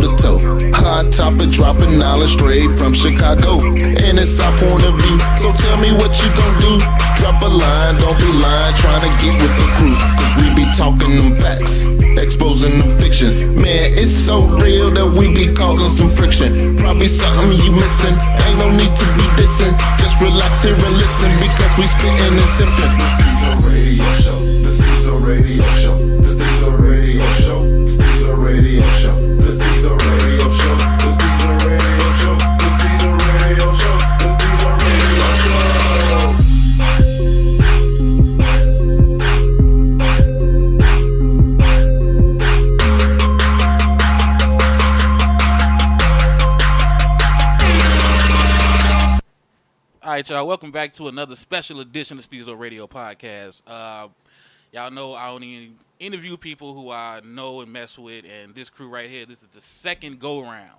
to toe. Hot topic dropping knowledge straight from Chicago. And it's our point of view, so tell me what you gon' do. Drop a line, don't be lying, trying to get with the crew. Cause we be talking them facts, exposing them fiction. Man, it's so real that we be causing some friction. Probably something you missing, ain't no need to be dissing. Just relax here and listen, because we spittin' and sippin'. The Stezo Radio Show, the Stezo Radio Show, the Stezo Radio Show, the Stezo Radio Show, the Stezo Radio Show, the Stezo Radio Show, the Stezo Radio Show. All right, y'all. Welcome back to another special edition of Stezo Radio Podcast. Y'all know I only interview people who I know and mess with, and this crew right here, this is the second go-round.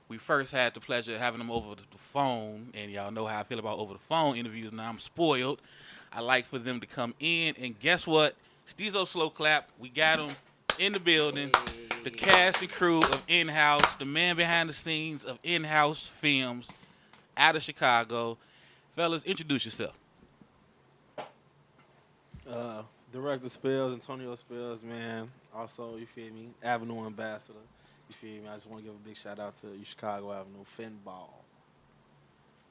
We first had the pleasure of having them over the phone, and y'all know how I feel about over the phone interviews. Now I'm spoiled. I like for them to come in, and guess what? Stezo Slow Clap, we got them in the building. The cast and crew of In-House, the man behind the scenes of In-House Films out of Chicago. Fellas, introduce yourself. Director Spells, Antonio Spells, man. Also, you feel me? Avenue Ambassador. You feel me? I just want to give a big shout out to you, Chicago Avenue, Finball.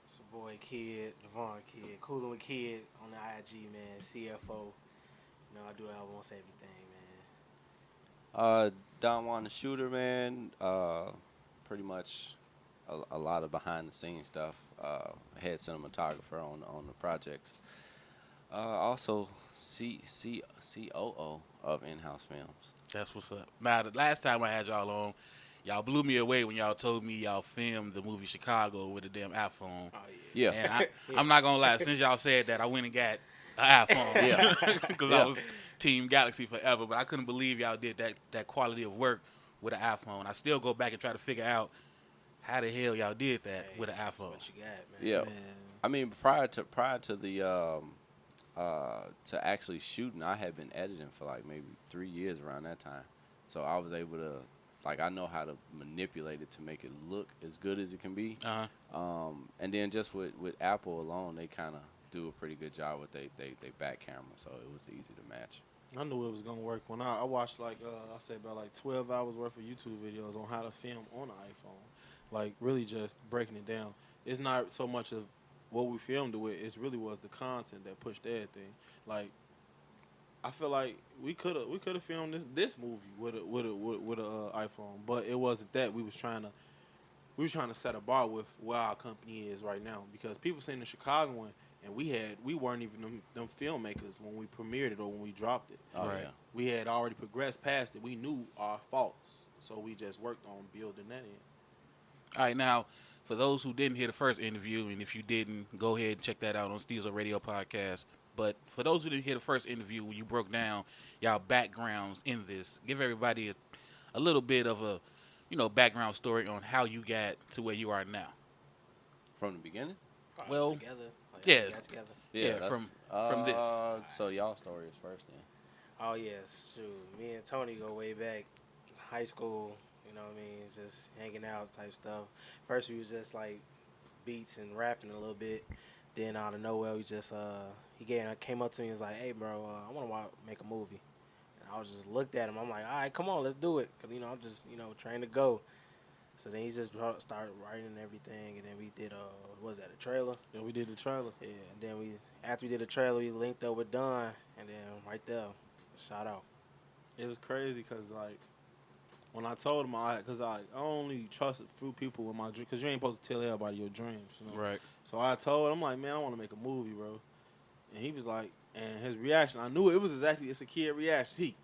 It's your boy Kid, Devon Kid, Coolin' with Kid on the IG, man. CFO. You know, I do almost everything, man. Don Juan the Shooter, man. Pretty much a lot of behind the scenes stuff. Head cinematographer on the projects. Also COO of In-House Films. That's what's up. Now, the last time I had y'all on, y'all blew me away when y'all told me y'all filmed the movie Chicago with a damn iPhone. Oh, Yeah. And I'm not going to lie. Since y'all said that, I went and got an iPhone. Yeah. Because I was Team Galaxy forever. But I couldn't believe y'all did that quality of work with an iPhone. I still go back and try to figure out how the hell y'all did that with an iPhone. That's what you got, man. Yeah. Man. I mean, prior to the to actually shooting, I had been editing for like maybe 3 years around that time. So I was able to, like, I know how to manipulate it to make it look as good as it can be. Uh-huh. And then just with Apple alone, they kind of do a pretty good job with they back camera, so it was easy to match. I knew it was going to work when I watched, like, I say about like 12 hours worth of YouTube videos on how to film on an iPhone. Like, really just breaking it down. It's not so much of what we filmed it with, it really was the content that pushed everything. Like, I feel like we could have filmed this movie with a iPhone, but it wasn't that. We was trying to set a bar with where our company is right now, because people seen the Chicago one, and we weren't even them filmmakers when we premiered it or when we dropped it. Oh, Right. yeah. We had already progressed past it. We knew our faults, so we just worked on building that in. All right, now, for those who didn't hear the first interview, and if you didn't, go ahead and check that out on Stezo Radio Podcast. But for those who didn't hear the first interview, when you broke down y'all backgrounds in this, give everybody a little bit of a, background story on how you got to where you are now. From the beginning? Probably Well, together. Like, yeah. we got together. Yeah, that's- from this. So y'all story is first then. Oh, yes. Shoot. Me and Tony go way back. High school, you know what I mean? Just hanging out type stuff. First, we was just, like, beats and rapping a little bit. Then out of nowhere, we just, he came up to me and was like, hey, bro, I want to make a movie. And I was just looked at him. I'm like, all right, come on, let's do it. Because, I'm just, trying to go. So then he just started writing and everything. And then we did, what was that, a trailer? Yeah, we did the trailer. Yeah, and then after we did the trailer, we linked up with Don. And then right there, shout out. It was crazy because, like, when I told him, because I only trusted few people with my dreams, because you ain't supposed to tell everybody your dreams, Right. So I told him, like, man, I want to make a movie, bro. And he was like, and his reaction, I knew it was it's a kid reaction.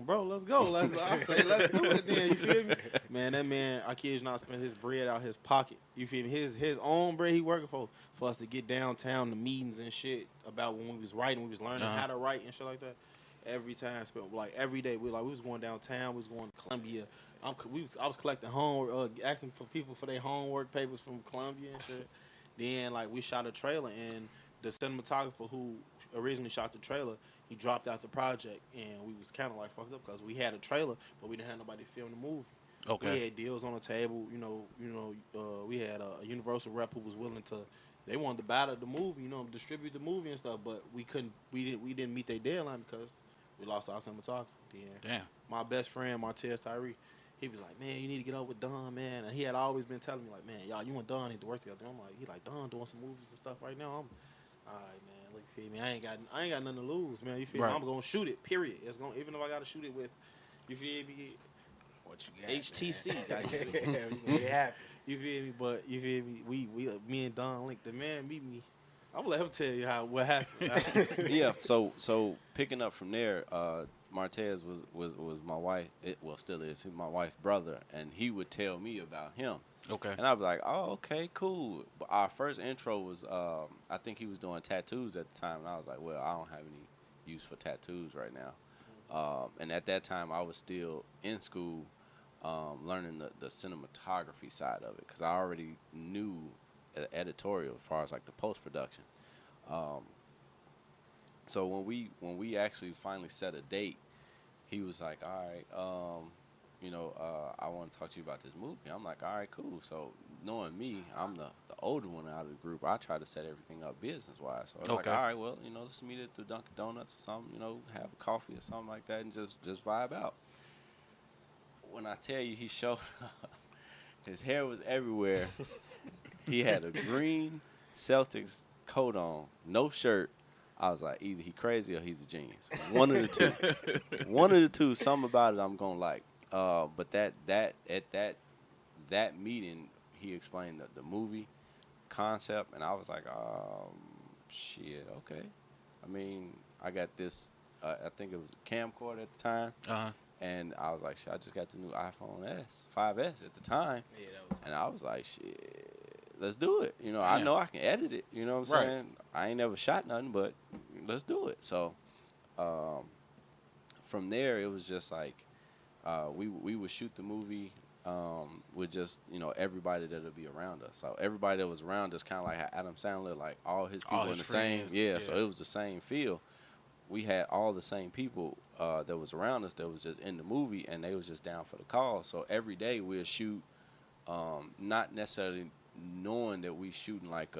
Bro, let's go. I say, let's do it then, you feel me? Man, that man, I kid you not, spent his bread out his pocket. You feel me? His own bread he working for us to get downtown to meetings and shit about when we was writing, we was learning how to write and shit like that. Every time, spent like every day. We was going downtown. We was going to Columbia. I was collecting homework, asking for people for their homework papers from Columbia and shit. Then like we shot a trailer, and the cinematographer who originally shot the trailer, he dropped out the project, and we was kind of like fucked up because we had a trailer, but we didn't have nobody to film the movie. Okay. We had deals on the table, we had a Universal rep who was willing to. They wanted to buy the movie, distribute the movie and stuff, but we couldn't. We didn't meet their deadline because we lost our cinematographer. Damn. My best friend Martez Tyree, he was like, man, you need to get up with Don, man. And he had always been telling me like, man, y'all, you and Don need to work together. I'm like, he like Don doing some movies and stuff right now. I'm, all right, man. Look, you feel me? I ain't got nothing to lose, man. You feel me? I'm gonna shoot it. Period. It's gonna even if I gotta shoot it with, you feel me? What you got? HTC. Yeah. You feel me? But you feel me? We me and Don linked. The man meet me. I'm gonna let him tell you what happened. Yeah. So picking up from there, Martez was my wife. Still is. He's my wife's brother, and he would tell me about him. Okay. And I'd be like, oh, okay, cool. But our first intro was, I think he was doing tattoos at the time, and I was like, well, I don't have any use for tattoos right now. And at that time, I was still in school, learning the cinematography side of it, because I already knew editorial as far as like the post production. So when we actually finally set a date, he was like, all right, I want to talk to you about this movie. I'm like, all right, cool. So knowing me, I'm the older one out of the group. I try to set everything up business-wise. So I was like, all right, well, let's meet at the Dunkin' Donuts or something, have a coffee or something like that and just vibe out. When I tell you he showed up, his hair was everywhere. He had a green Celtics coat on, no shirt. I was like, either he crazy or he's a genius. One of the two. One of the two. Something about it I'm gonna like. But at that meeting, he explained the movie concept, and I was like, shit, okay. I mean, I got this. I think it was a camcorder at the time. And I was like, shit, I just got the new iPhone 5S at the time. Yeah, that was. And I was like, shit, let's do it. I know I can edit it. You know what I'm saying? I ain't never shot nothing, but let's do it. So from there, it was just like we would shoot the movie with just, everybody that'll be around us. So everybody that was around us, kind of like Adam Sandler, like all his people in the friends, same. Yeah, so it was the same feel. We had all the same people that was around us that was just in the movie, and they was just down for the cause. So every day we'll shoot, not necessarily knowing that we shooting like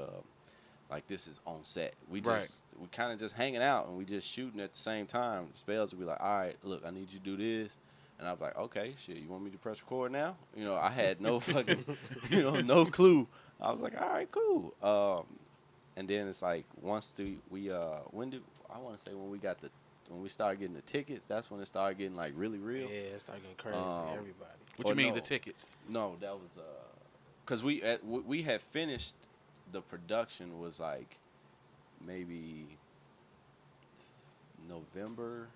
this is on set. We kind of just hanging out, and we just shooting at the same time. Spells would be like, all right, look, I need you to do this. And I was like, okay, shit, you want me to press record now? I had no fucking, no clue. I was like, all right, cool. And then it's like when we started getting the tickets, that's when it started getting like really real. Yeah, it started getting crazy. Everybody. What you mean the tickets? No, that was because we had finished the production was like maybe November,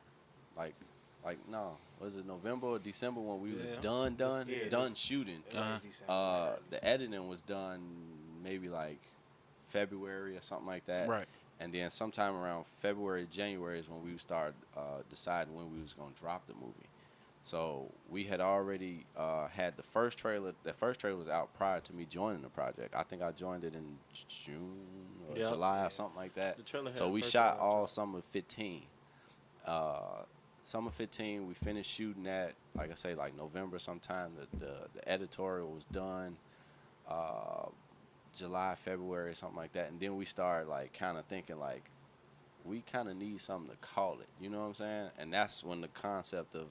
no, was it November or December when we was done shooting? The editing was done maybe like February or something like that. Right. And then sometime around February, January is when we would start deciding when we was going to drop the movie. So we had already had the first trailer. The first trailer was out prior to me joining the project. I think I joined it in June or July or something like that. The trailer had so the we first shot trailer all dropped. summer 15. Summer 15, we finished shooting that, like I say, like November sometime. The editorial was done. July, February, something like that. And then we started like kind of thinking like we kind of need something to call it. You know what I'm saying? And that's when the concept of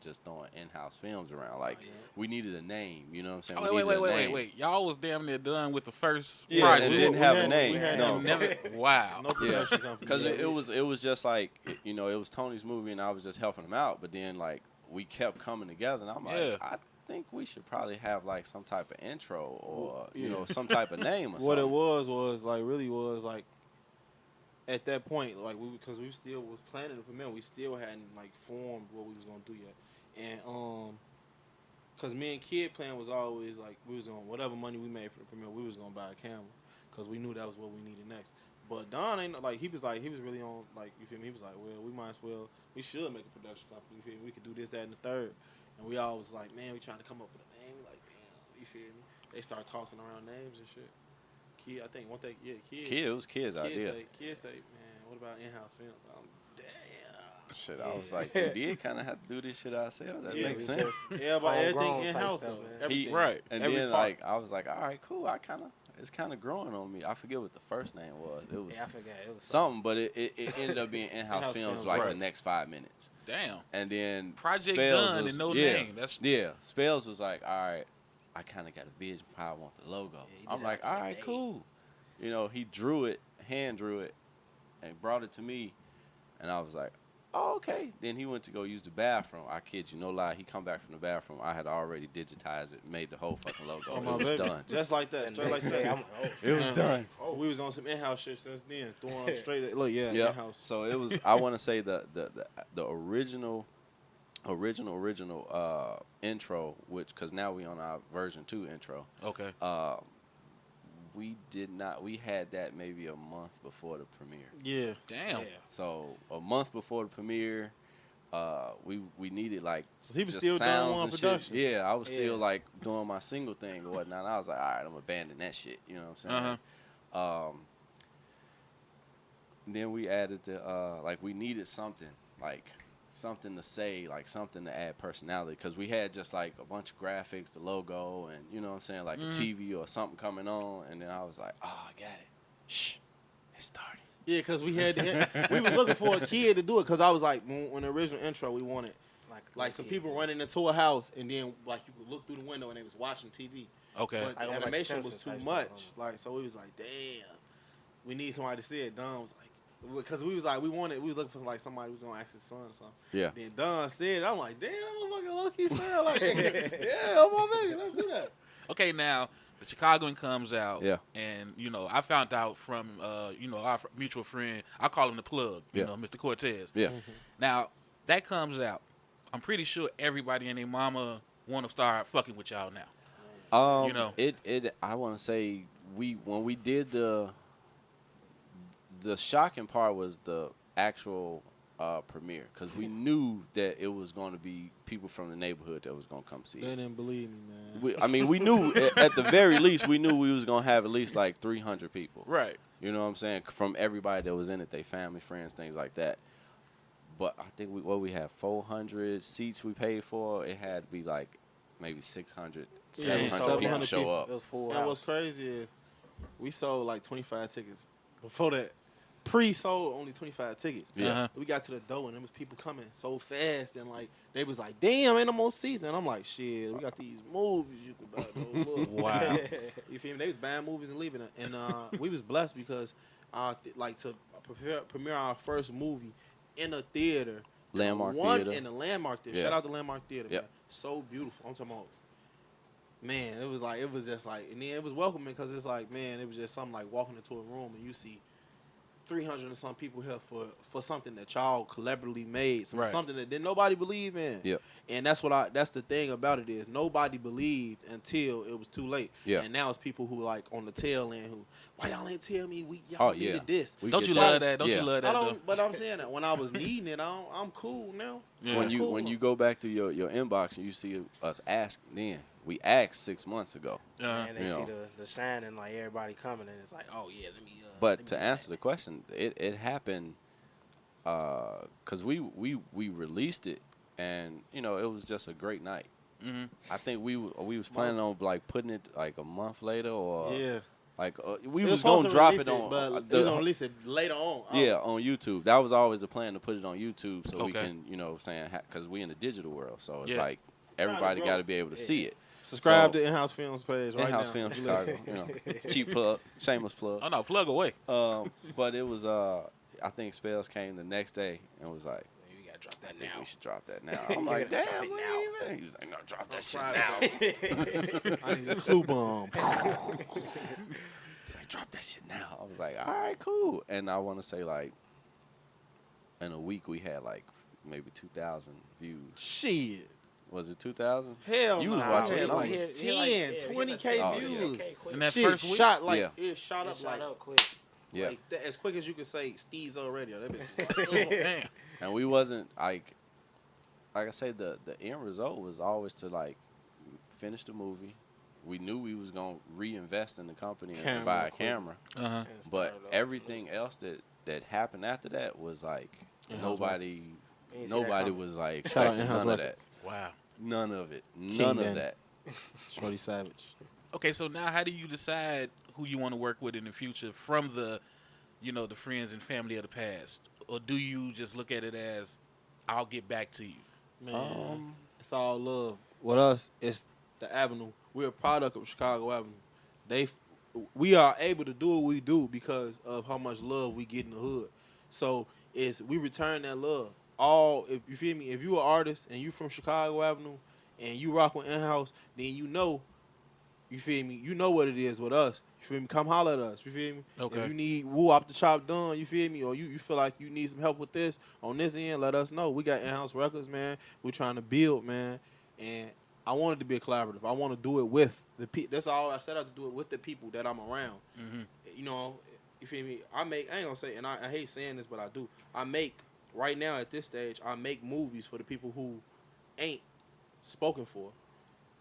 just throwing in-house films around. Like we needed a name. You know what I'm saying? Wait. Y'all was damn near done with the first Yeah, project. and didn't have a name. We had No. Wow. no production company. Because it was just like, it was Tony's movie and I was just helping him out. But then like we kept coming together and I'm like, I think we should probably have like some type of intro or some type of name or something. What it was like really was like at that point, like because we still was planning the premiere, we still hadn't like formed what we was gonna do yet, and because me and Kid plan was always like we was gonna whatever money we made for the premiere, we was gonna buy a camera because we knew that was what we needed next. But Don ain't like he was really on like you feel me. He was like, well, we should make a production company. You feel me? We could do this, that, and the third. And we all was like, man, we trying to come up with a name. Like, damn, you feel me? They start tossing around names and shit. Kid, I think one thing, Kid. It was Kid's idea. Kid say, man, what about in-house films? Damn. shit, I was like, we did kind of have to do this shit ourselves. That makes we sense. just Everybody, homegrown everything type in-house, stuff, though. man. Everything. Right. And Every then, part. like, I was like, all right, cool. It's kind of growing on me. I forget what the first name was. It was Yeah, I forgot. It was something, but it ended up being in-house In-house films films, like right. the next 5 minutes. Damn. And then Project Spells done was, and no yeah, name. That's yeah. Spells was like, all right, I kind of got a vision for how I want the logo. he I'm did like, it after all the right, day. cool. You know, he drew it, hand drew it, and brought it to me, and I was like, oh, okay. Then he went to go use the bathroom. I kid you, no lie. He come back from the bathroom. I had already digitized it, made the whole fucking logo. Oh, my It was baby. done. Just like that. And Straight like next day, that. I'm like, oh, It was Yeah. done. Oh, we was on some in-house shit since then. Throwing them straight. Look, yeah, Yep. in-house. So it was. I want to say the original intro, which because now we on our version 2 intro. okay. We did not. We had that maybe a month before the premiere. Yeah. Damn. yeah. So a month before the premiere, we needed like So he was just still doing sounds one and shit. productions. Yeah, I was still Yeah. like doing my single thing or whatnot. I was like, all right, I'm abandoning that shit. You know what I'm saying? Then we added the like we needed something to say, like something to add personality, because we had just like a bunch of graphics, the logo, and you know what I'm saying, like a TV or something coming on, and then I was like, oh, I got it. Shh, it's starting. Yeah, because we had we was looking for a kid to do it, because I was like, when the original intro, we wanted like some people running into a house, and then like you could look through the window and they was watching TV. Okay. But I don't the like animation was Simpsons too type much. stuff, Like, so we was like, damn, we need somebody to see it. Don was like, because we was like, we was looking for like somebody who was gonna ask his son or something. Yeah. Then Don said it. I'm like, damn, that motherfucker low-key sound like, yeah, oh my baby, let's do that. Okay, now the Chicagoan comes out. Yeah. And I found out from our mutual friend. I call him the plug. Yeah. Mr. Cortez. Yeah. Now that comes out. I'm pretty sure everybody and their mama want to start fucking with y'all now. You know. It. I want to say when we did the shocking part was the actual premiere, because we knew that it was going to be people from the neighborhood that was going to come see They it. didn't believe me, man. We knew at the very least we knew we was going to have at least like 300 people. Right. You know what I'm saying? From everybody that was in it, they family, friends, things like that. But I think we had 400 seats we paid for. It had to be like maybe 600, Yeah, 700 people 700 show people. up. It was full And what's house. crazy is we sold like 25 tickets before that. Pre-sold only 25 tickets. Yeah. Uh-huh. We got to the door and there was people coming so fast, and like they was like, damn, ain't no more seats. And I'm like, shit, we got these movies you can buy. Though. Look. Wow. You feel me? They was buying movies and leaving it. And we was blessed because like to premiere our first movie in a theater. Landmark One Theater. in the Landmark Theater. Yeah. Shout out to Landmark Theater. Yep. Man. So beautiful. I'm talking about, man, it was just like, and then it was welcoming because it's like, man, it was just something like walking into a room and you see 300 and some people here for something that y'all collaboratively made, Right. something that didn't nobody believe in. Yep. And that's the thing about it is nobody believed until it was too late. Yeah. And now it's people who like on the tail end who, why y'all ain't tell me y'all needed this? We Don't get you that. love that? Don't Yeah. you love I that? though? don't, but I'm saying that when I was needing it, I'm cool now. Yeah. When you go back to your inbox and you see us ask, then we asked 6 months ago. And they You see know. the shine and like everybody coming, and it's like, oh yeah, let me. let But me to do answer that. the question, it happened because we released it, and it was just a great night. Mm-hmm. I think we was planning on like putting it like a month later or Yeah. like we It was supposed gonna to drop release it on but it was gonna release it later on. yeah, on YouTube. That was always the plan, to put it on YouTube so we Okay. can, because we in the digital world. So it's Yeah. like everybody grow. got to be able to see it. Subscribe So- to In-House Films page right In-house now. film if you Chicago, listen. cheap plug, shameless plug. Oh no, plug away. But it was I think Spells came the next day and was like, You gotta drop I that think now. we should drop that now. I'm You like, gotta damn, drop it what now. do you mean? He was like, I'm gonna drop that shit Friday. now. I need a clue bomb. It's like, drop that shit now. I was like, all right, cool. And I want to say like, in a week we had like maybe 2,000 views. Shit. Was it 2,000? Hell You no. was watching I it. had I like was- 10, 20K Oh, yeah. views. In that Shit first week? shot like Yeah. it shot up Shot like, up quick. Yeah. like that, as quick as you could say Stezo radio. That bitch was like, Damn. And we wasn't like I say, the end result was always to like finish the movie. We knew we was gonna reinvest in the company and Camera buy a equipment. camera, Uh-huh. but everything else that happened after that was like In-house nobody You ain't see that nobody coming. was like Shout out expecting In-House none of that. Records. Wow. None of it. None King of Danny. that. Shorty Savage. Okay, so now how do you decide who you want to work with in the future from the, the friends and family of the past, or do you just look at it as, I'll get back to you? Man, it's all love. With us, it's the Avenue. We're a product of Chicago Avenue. We are able to do what we do because of how much love we get in the hood. So we return that love. If you feel me, if you an artist and you from Chicago Avenue and you rock with In-House, then you feel me, you know what it is with us. You feel me? Come holler at us. You feel me? Okay. If you need woo off the chop done, you feel me? Or you feel like you need some help with this on this end, let us know. We got In-House Records, man. We're trying to build, man. And I want it to be a collaborative. I want to do it with the people. That's all I set out to do it with the people that I'm around. Mm-hmm. You feel me? I ain't gonna say, and I hate saying this, but I do. Right now at this stage, I make movies for the people who ain't spoken for.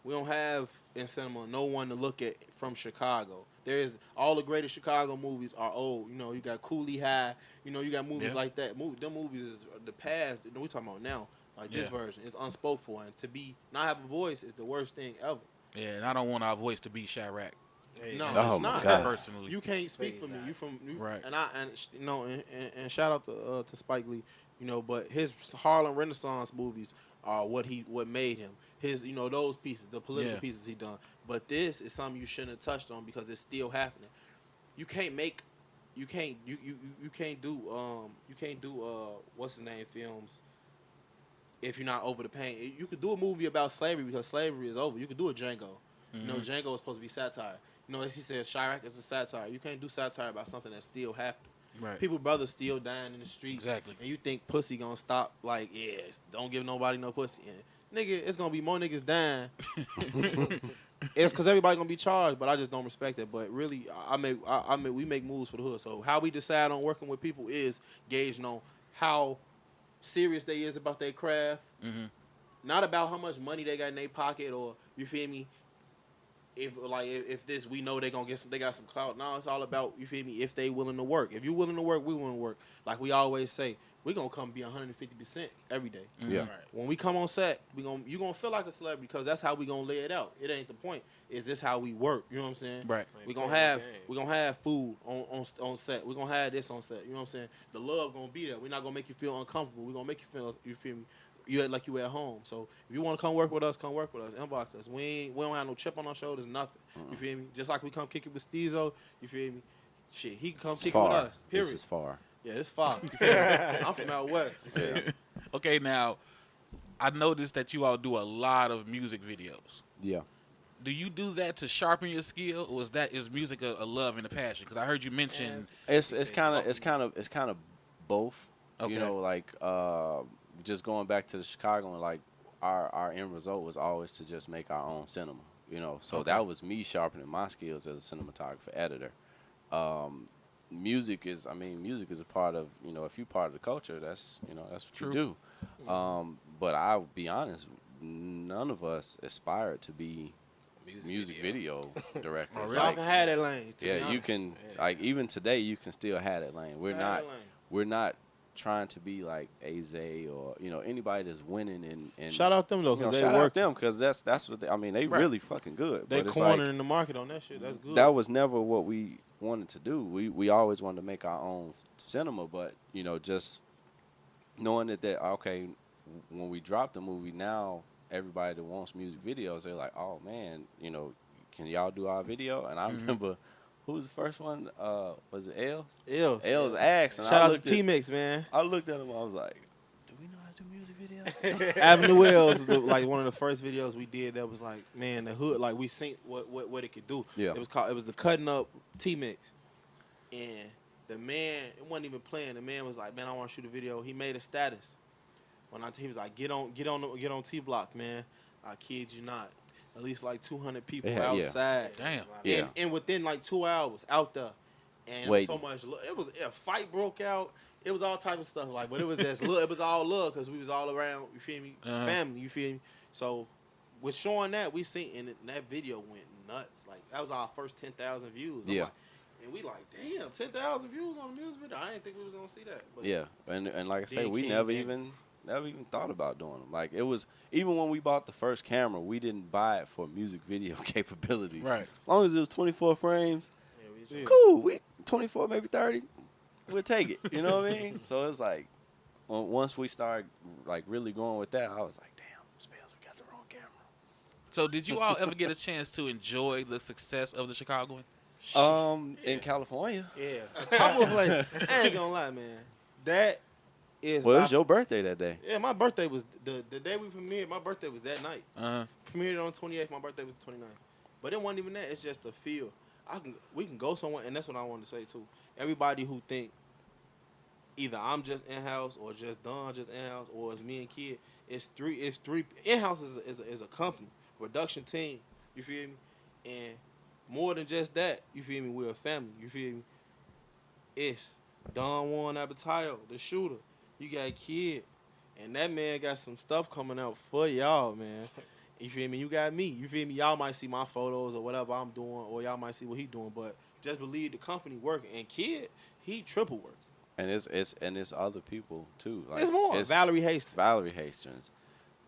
We don't have in cinema no one to look at from Chicago. There's all the greatest Chicago movies are old. You got Cooley High. You got movies like that. Them movies is the past. We talking about now. Like this version, it's unspoke for, and to not have a voice is the worst thing ever. Yeah, and I don't want our voice to be Chirac. No, Oh it's my not. God. Personally. You can't speak for Please me. not. You from Right. And shout out to Spike Lee. But his Harlem Renaissance movies are what made him. His those pieces, the political pieces he done. But this is something you shouldn't have touched on because it's still happening. You can't do what's his name films if you're not over the pain. You could do a movie about slavery because slavery is over. You could do a Django. Mm-hmm. Django is supposed to be satire. As he says, Chirac is a satire. You can't do satire about something that's still happening. Right. People, brothers, still dying in the streets. Exactly. And you think pussy gonna stop? Like, yes, don't give nobody no pussy. And, nigga, it's gonna be more niggas dying. It's because everybody gonna be charged, but I just don't respect it. But really, we make moves for the hood. So how we decide on working with people is gauged on how serious they is about their craft. Mm-hmm. Not about how much money they got in their pocket or you feel me. If this we know they got some clout. No, it's all about you feel me. If they willing to work. If you willing to work, we willing to work. Like we always say, we gonna come be 150% every day. Mm-hmm. Yeah. Right. When we come on set, you gonna feel like a celebrity because that's how we gonna lay it out. It ain't the point. Is this how we work? You know what I'm saying? Right. We gonna have food on set. We gonna have this on set. You know what I'm saying? The love gonna be there. We're not gonna make you feel uncomfortable. We gonna make you feel me. You act like you at home. So if you want to come work with us, inbox us. We don't have no chip on our shoulders, nothing. You feel me? Just like we come kick it with Stezo, you feel me? Shit, he can come kick it with us. Period. This is far. Yeah, it's far. I'm from out west. You feel me? Okay, now, I noticed that you all do a lot of music videos. Yeah. Do you do that to sharpen your skill, or is music a love and a passion? Because I heard you mention. It's kind of both. Okay. Just going back to the Chicago and like our end result was always to just make our own cinema. So Okay. that was me sharpening my skills as a cinematographer editor. Music is a part of if you're part of the culture, that's what True. you do. But I'll be honest, none of us aspired to be music video directors. Oh, really? Y'all can have that lane. To be Yeah, you honest. can Yeah. even today you can still have that lane. Have that lane. We're not trying to be like AZ or anybody that's winning and Shout out them though, because they shout out work. them because that's what they Right. really fucking good. They but it's cornering like, the market on that shit. That's good. that was never what we wanted to do. We always wanted to make our own cinema, but just knowing that okay, when we drop the movie now, everybody that wants music videos, they're like, oh man, can y'all do our video? And I remember. Who was the first one? Was it Els? Ills. Els asked. And Shout I out to looked at- T-Mix, man. I looked at him. I was like, "Do we know how to do music videos?" Avenue Wells was one of the first videos we did that was like, man, the hood, like we seen what it could do. Yeah. It was the Cutting Up T-Mix. And the man, it wasn't even playing. The man was like, man, I want to shoot a video. He made a status. He was like, get on T-Block, man. I kid you not. At least like 200 people Yeah, yeah. outside. Damn. Yeah. And within like 2 hours out there. And it was so much. It was a fight broke out. It was all type of stuff but it was just love. It was all love because we was all around. You feel me? Uh-huh. Family. You feel me? So with showing that, we seen and that video went nuts. Like that was our first 10,000 views. Yeah. And we like, damn, 10,000 views on a music video. I didn't think we was gonna see that. But Yeah, and like I say, Then we King never Danny. even never even thought about doing them. Like, it was, even when we bought the first camera, we didn't buy it for music video capabilities. Right. As long as it was 24 frames, Yeah. cool. We 24, maybe 30, we'll take it. You know what I mean? So it's like, once we started like really going with that, I was like, damn, Spells, we got the wrong camera. So did you all ever get a chance to enjoy the success of the Chicagoan? In California. Yeah. I'm gonna play. I ain't gonna lie, man. That is. Well, it my- was your birthday that day. Yeah, my birthday was the day we premiered. My birthday was that night. Uh-huh. Premiered on 28th. My birthday was the 29th. But it wasn't even that. It's just the feel. We can go somewhere, and that's what I wanted to say too. Everybody who think either I'm just in house or just Don just in house or it's me and Kid. It's three. In house is a company, production team. You feel me? And more than just that, you feel me? We're a family. You feel me? It's Don Juan Abatayo, the shooter. You got Kid, and that man got some stuff coming out for y'all, man. You feel me? You got me. You feel me? Y'all might see my photos or whatever I'm doing, or y'all might see what he doing, but just believe the company working. And Kid, he triple working. And it's other people too. Like, There's more. Valerie Hastings.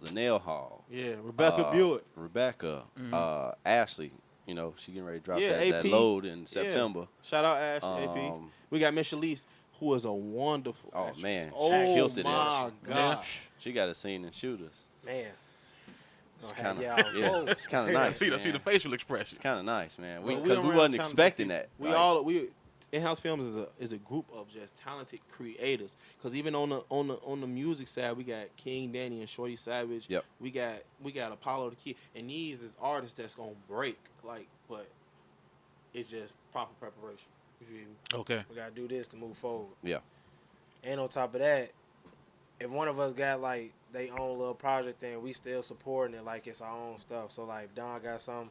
Linnell Hall. Yeah, Rebecca Buick. Rebecca. Mhm. Ashley. You know, she getting ready to drop Yeah, that AP. load in September. Shout out Ashley, AP. Um, We got Miss Shalise, who is a wonderful Oh, actress. man. She Oh, killed it in my it. God. She got a scene in Shooters. Man. It's Gonna kind have of y'all it's kind of I nice. see the man. facial expression. It's kind of nice, man. Well, Because we around wasn't talented expecting people. that. We In-House Films is a group of just talented creators. Cause even on the music side, we got King Danny and Shorty Savage. Yep. We got Apollo the Kid, and these is artists that's gonna break. Like, but it's just proper preparation. You feel me? Okay. We gotta do this to move forward. Yeah. And on top of that, if one of us got like they own little project, then we still supporting it like it's our own stuff. So like if Don got something,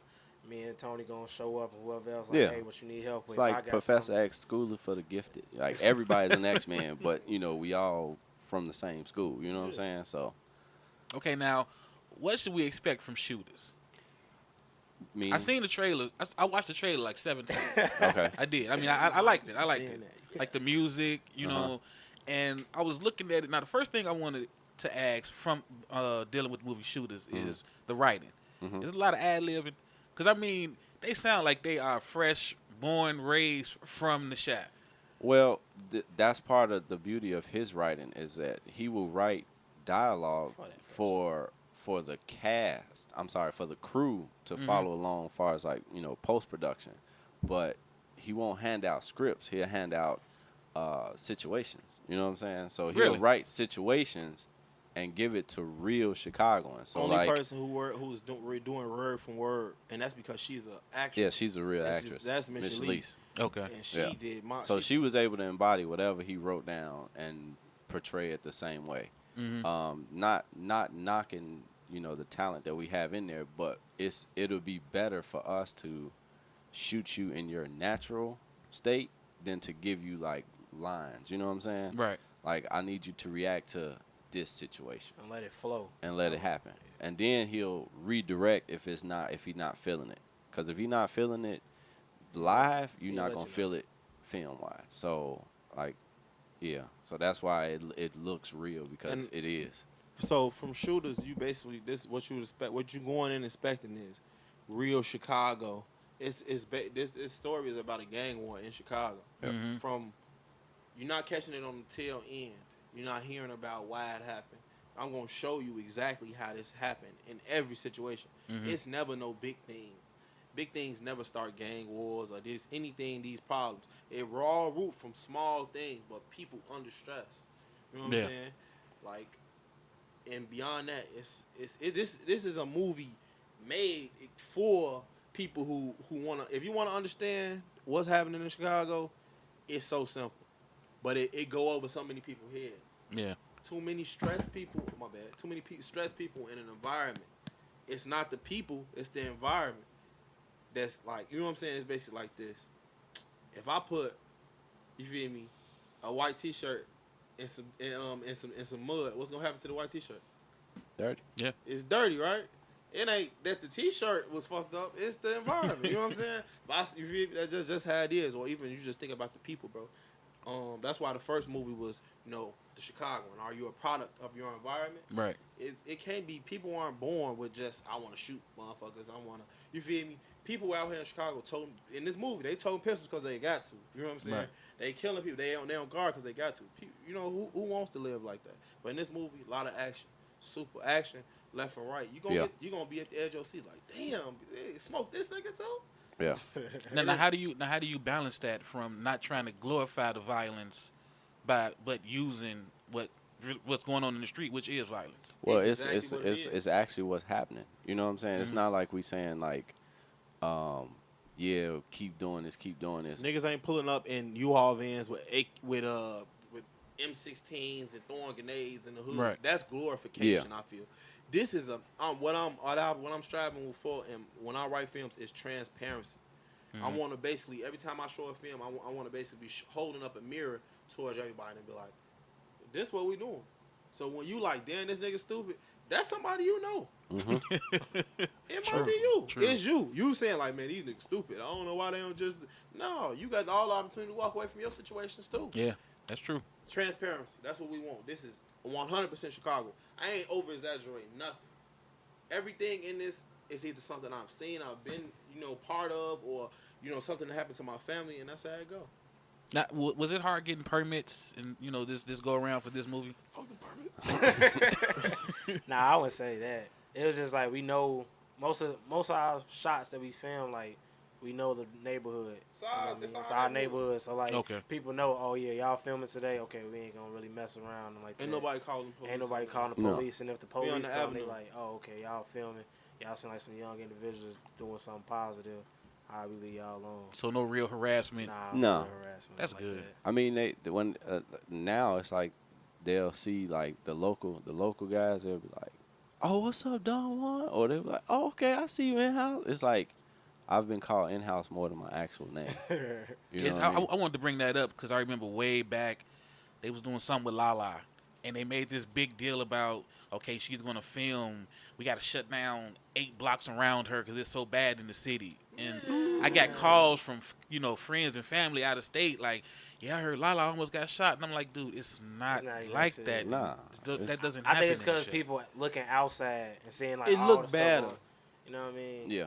me and Tony gonna show up, and whoever else like, Yeah. hey, what you need help It's with? If I like got Professor something- X, School for the Gifted. Like, everybody's an X-Man, but, you know, we all from the same school. You know what I'm saying? So, Okay, now, what should we expect from Shooters? me. I seen the trailer. I watched the trailer like 7 times. Okay. I did. I mean, I liked it. I liked Saying it. that. Like the music, you know. And I was looking at it. Now, the first thing I wanted to ask from dealing with movie Shooters is the writing. Mhm. There's a lot of ad-libbing. Because, I mean, they sound like they are fresh, born, raised from the shop. Well, that's part of the beauty of his writing is that he will write dialogue for the cast. I'm sorry, for the crew to follow along as far as, like, you know, post-production. But he won't hand out scripts. He'll hand out situations. You know what I'm saying? So he'll Really? write situations and give it to real Chicagoans. So Only like, person who's doing word from word, and that's because she's an actress. yeah, she's a real That's actress. That's Miss Shalise. Okay. And she Yeah. did my. So she was able to embody whatever he wrote down and portray it the same way. Not knocking, you know, the talent that we have in there, but it'll be better for us to shoot you in your natural state than to give you like lines. You know what I'm saying? Right. Like, I need you to react to this situation and let it flow. and let it happen, and then he'll redirect if he's not feeling it. Because if he's not feeling it live, you're He'll not let gonna you know. feel it film wise. So like, yeah. So that's why it looks real, because And- it is. So from Shooters, you basically this what you would expect. What you going in expecting is real Chicago. This story is about a gang war in Chicago. Mhm. From you're not catching it on the tail end. You're not hearing about why it happened. I'm gonna show you exactly how this happened in every situation. It's never no big things. Big things never start gang wars or these these problems. It raw root from small things, but people under stress. You know what Yeah. I'm saying? Like, and beyond that, this is a movie made for people who wanna. If you wanna understand what's happening in Chicago, it's so simple, but it go over so many people's heads. Yeah. Too many stressed people. My bad. Too many stressed people in an environment. It's not the people. It's the environment. That's like, you know what I'm saying? It's basically like this. If I put, you feel me, a white T-shirt in some mud, what's gonna happen to the white T-shirt? Dirty. It's dirty, right? It ain't that the T-shirt was fucked up. It's the environment. You know what I'm saying? You feel me? That's just how it is. Or even you just think about the people, bro. That's why the first movie was, you know, the Chicagoan? Are you a product of your environment? Right. It can't be. People aren't born with just I want to shoot motherfuckers. I want to. You feel me? People out here in Chicago told in this movie they told pistols because they got to. You know what I'm saying? Right. They killing people. They on guard because they got to. You know who wants to live like that? But in this movie, a lot of action, super action, left and right. You gonna be at the edge of your seat like, damn, hey, smoke this nigga too. Yeah. Now how do you balance that from not trying to glorify the violence, but using what's going on in the street, which is violence? Well, It's exactly what it it's is. actually what's happening. You know what I'm saying? It's not like we saying like, yeah, keep doing this. Niggas ain't pulling up in U-Haul vans with M16s and throwing grenades in the hood. Right. That's glorification. I feel. This is what I'm striving for, and when I write films is transparency. I want to basically every time I show a film, I want to basically be holding up a mirror towards everybody and be like, "This what we doing." So when you like, damn, this nigga stupid, that's somebody you know. It might be you. True. It's you. You saying like, man, these niggas stupid. I don't know why they don't just. No, you got all the opportunity to walk away from your situations too. Yeah, that's true. Transparency. That's what we want. This is 100% Chicago. I ain't over exaggerating nothing. Everything in this is either something I've seen, I've been, part of, or something that happened to my family, and that's how it go. Now, was it hard getting permits and this go around for this movie? Fuck the permits. Nah, I wouldn't say that. It was just like we know most of our shots that we filmed, like we know the neighborhood. It's our neighborhood. So like people know, oh yeah, y'all filming today. Okay, we ain't gonna really mess around and like that. Ain't nobody calling police. Ain't nobody calling the police. And if the on police the come, they avenue. like, oh okay, y'all filming. Y'all seem like some young individuals doing something positive. I will leave y'all alone. So no real harassment. Nah, No. no harassment. That's like good. that. I mean, when now it's like they'll see like the local guys. They'll be like, "Oh, what's up, Don Juan?" Or they'll be like, "Oh, okay, I see you in house." It's like I've been called in house more than my actual name. You know Yes, what I mean? I wanted to bring that up because I remember way back they was doing something with Lala, and they made this big deal about, okay, she's gonna film. We got to shut down 8 blocks around her because it's so bad in the city. And I got calls from friends and family out of state like, yeah, I heard Lala almost got shot, and I'm like, dude, it's not even like that that. serious. Nah, That doesn't I happen. think it's in because shit. people looking outside and seeing like It all look the stuff better. on- You know what I mean? Yeah.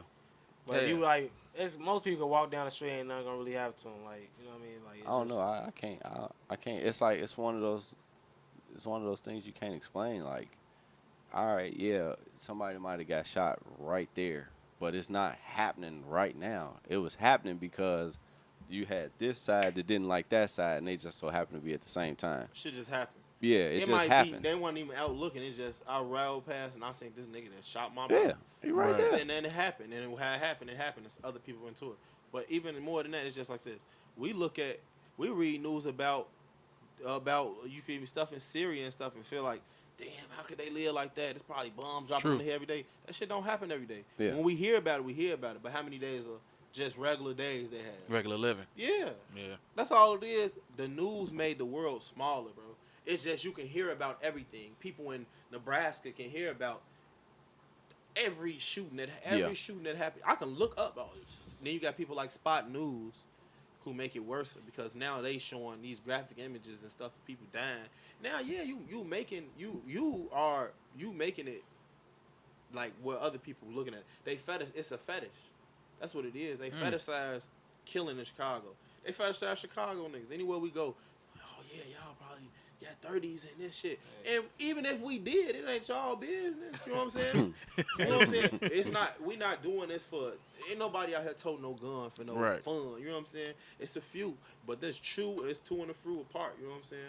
But Yeah. you like, it's most people can walk down the street and not gonna really have to them. Like, you know what I mean? Like, it's I don't just, know. I can't. I can't. It's like it's one of those things you can't explain. Like, all right, yeah, somebody might have got shot right there, but it's not happening right now. It was happening because you had this side that didn't like that side, and they just so happened to be at the same time. Shit just happened. Yeah, it just might happened. be. They weren't even out looking. It's just I rode past and I seen this nigga that shot my brother. Yeah, you right there. And then it happened. And how it happened, There's other people into it. But even more than that, it's just like this. We read news about you feel me, stuff in Syria and stuff, and feel like, damn, how could they live like that? It's probably bombs dropping True. on here every day. That shit don't happen every day. Yeah. When we hear about it, we hear about it. But how many days are just regular days they have? regular living. Yeah. Yeah. That's all it is. The news made the world smaller, bro. It's just you can hear about everything. People in Nebraska can hear about every shooting that happened. I can look up all this. Then you got people like Spot News who make it worse because now they showing these graphic images and stuff of people dying. Now, yeah, you making it like what other people looking at. It's a fetish. That's what it is. They fetishize killing in Chicago. They fetishize Chicago niggas. Anywhere we go, oh yeah, y'all probably got 30s and this shit. And even if we did, it ain't y'all business. You know what I'm saying? You know what I'm saying? It's not. We not doing this for. Ain't nobody out here toting no gun for no Right. fun. You know what I'm saying? It's a few, but this true is two and a few apart. You know what I'm saying?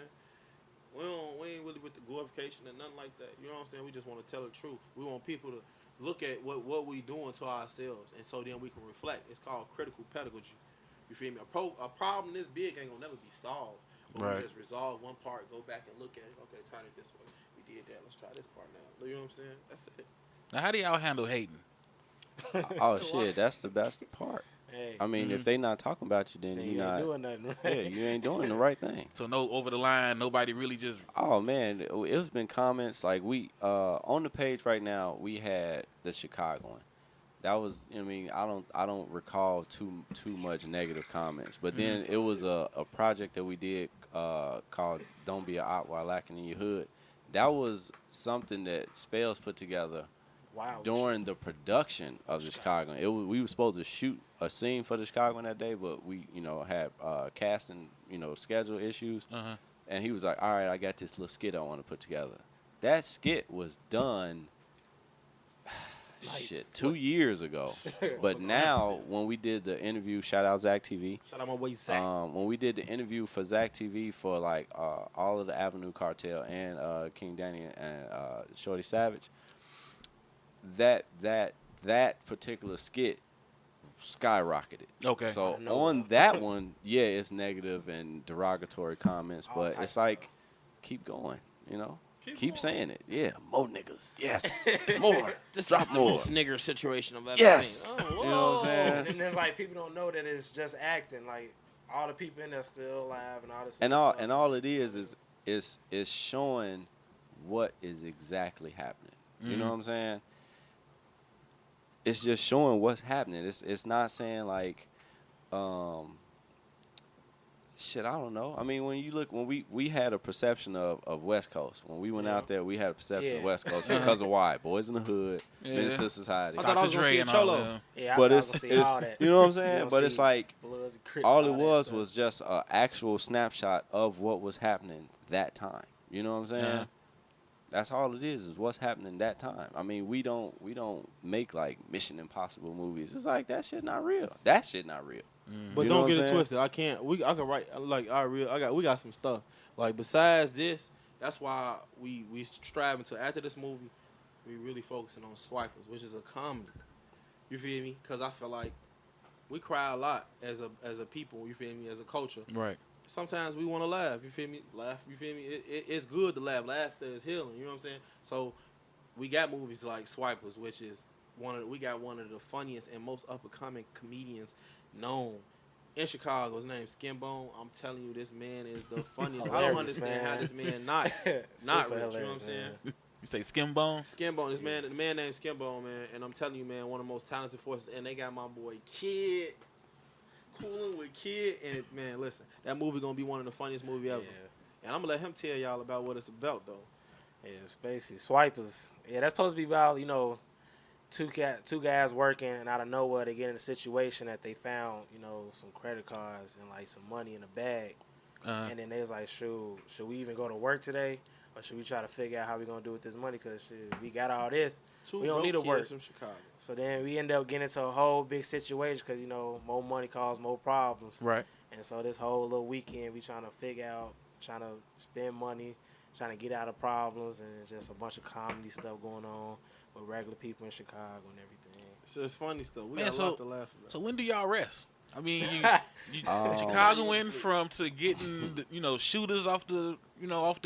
We ain't really with the glorification and nothing like that. You know what I'm saying? We just want to tell the truth. We want people to look at what we doing to ourselves, and so then we can reflect. It's called critical pedagogy. You feel me? A problem this big ain't gonna never be solved. But Right. we just resolve one part, go back and look at it. Okay, turn it this way. We did that. Let's try this part now. You know what I'm saying? That's it. Now, how do y'all handle hating? Oh shit, that's the best part. hey, I mean, if they not talking about you, then then you you ain't not. doing nothing, right? Yeah, you ain't doing the right thing. So no over the line. Nobody really just. Oh man, it's been comments like we on the page right now. We had the Chicagoan. that was, I mean, I don't recall too much negative comments. But then it was a project that we did called "Don't Be a Op While Lacking in Your Hood." That was something that Spells put together Wow. during the production of the Chicago. We were supposed to shoot a scene for the Chicago that day, but we, had casting, schedule issues. Uh-huh. And he was like, all right, I got this little skit I want to put together. That skit was done, 2 years ago. But now, when we did the interview, shout out Zach TV. Shout out my boy Zach. When we did the interview for Zach TV for like all of the Avenue Cartel and King Danny and Shorty Savage, that particular skit skyrocketed. Okay. So on that one, yeah, it's negative and derogatory comments, All but types it's of like, stuff. keep going, Keep Keep saying it. Yeah, more niggas. Yes, more. This Drop is the more. most nigger situation I've ever Yes. seen. Oh, You know what I'm saying? And then it's like people don't know that it's just acting. Like all the people in there still alive and all this. And other stuff. all it is showing what is exactly happening. You know what I'm saying? It's just showing what's happening. It's not saying like, shit, I don't know. I mean, when we had a perception of West Coast. When we went out there, we had a perception of Yeah. West Coast because of why? Boys in the Hood, Yeah. Minister Society. I thought I was Dr. gonna see Dre a and all Cholo. them. Yeah, But I it's was gonna see all that. you know what I'm saying? don't But it's see like Bloods and Crips, all that it was stuff. was just an actual snapshot of what was happening that time. You know what I'm saying? Yeah. That's all it is what's happening that time. I mean, we don't make like Mission Impossible movies. It's like that shit not real. That shit not real. But You know don't what get I'm it saying? twisted. I can write like we got some stuff. Like besides this, that's why we striving to after this movie, we really focusing on Swipers, which is a comedy. You feel me? Because I feel like we cry a lot as a people. You feel me? As a culture. Right. Sometimes we want to laugh. You feel me? Laugh. You feel me? It's good to laugh. Laughter is healing. You know what I'm saying? So we got movies like Swipers, which is we got one of the funniest and most up and coming comedians known in Chicago. His name's Skinbone. I'm telling you, this man is the funniest. I don't Hilarious, understand man. how this man not Super rich. You know what I'm hilarious, saying? man. You say skin bone? Skinbone. The man named Skinbone, man. And I'm telling you, man, one of the most talented forces. And they got my boy Kid. Cooling with Kid. And, man, listen, that movie going to be one of the funniest movie ever. Yeah. And I'm going to let him tell y'all about what it's about, though. Yeah, it's basically Swipers. Yeah, that's supposed to be about, two guys working, and out of nowhere they get in a situation that they found, some credit cards and like some money in a bag. Uh-huh. And then they was like, should we even go to work today? Or should we try to figure out how we going to do with this money? Because we got all this. We don't need to broke work. kids from Chicago. So then we end up getting into a whole big situation because, more money causes more problems. Right. And so this whole little weekend, we trying to spend money, trying to get out of problems, and it's just a bunch of comedy stuff going on with regular people in Chicago and everything. So it's funny stuff. We Man, got a lot to laugh about. So when do y'all rest? I mean, you Um, Chicago went to getting shooters off the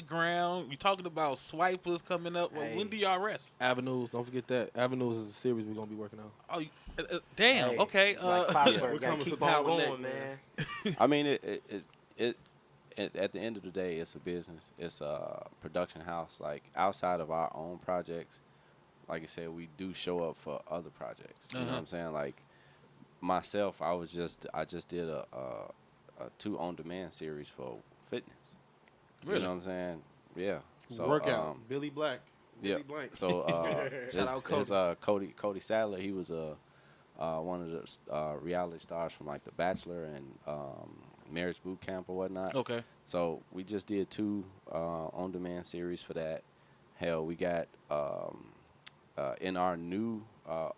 ground. We talking about swipers coming up. Well, when Hey. do y'all rest? Avenues, don't forget that. Avenues is a series we're going to be working on. Oh, damn. Hey, Okay. It's like clockwork. we're Gotta coming keep for on Power going, Neck, man. I mean, it at the end of the day, it's a business. It's a production house. Like outside of our own projects, like I said, we do show up for other projects. You know what I'm saying? Like myself, I just did a 2 on-demand series for fitness. Really? You know what I'm saying? Yeah. So Workout. Billy Black. Yeah. Billy Blank. So Shout out Cody. Cody. Cody Sadler. He was one of the reality stars from like The Bachelor and Marriage Boot Camp or whatnot. Okay. So we just did 2 on-demand series for that. Hell, we got in our new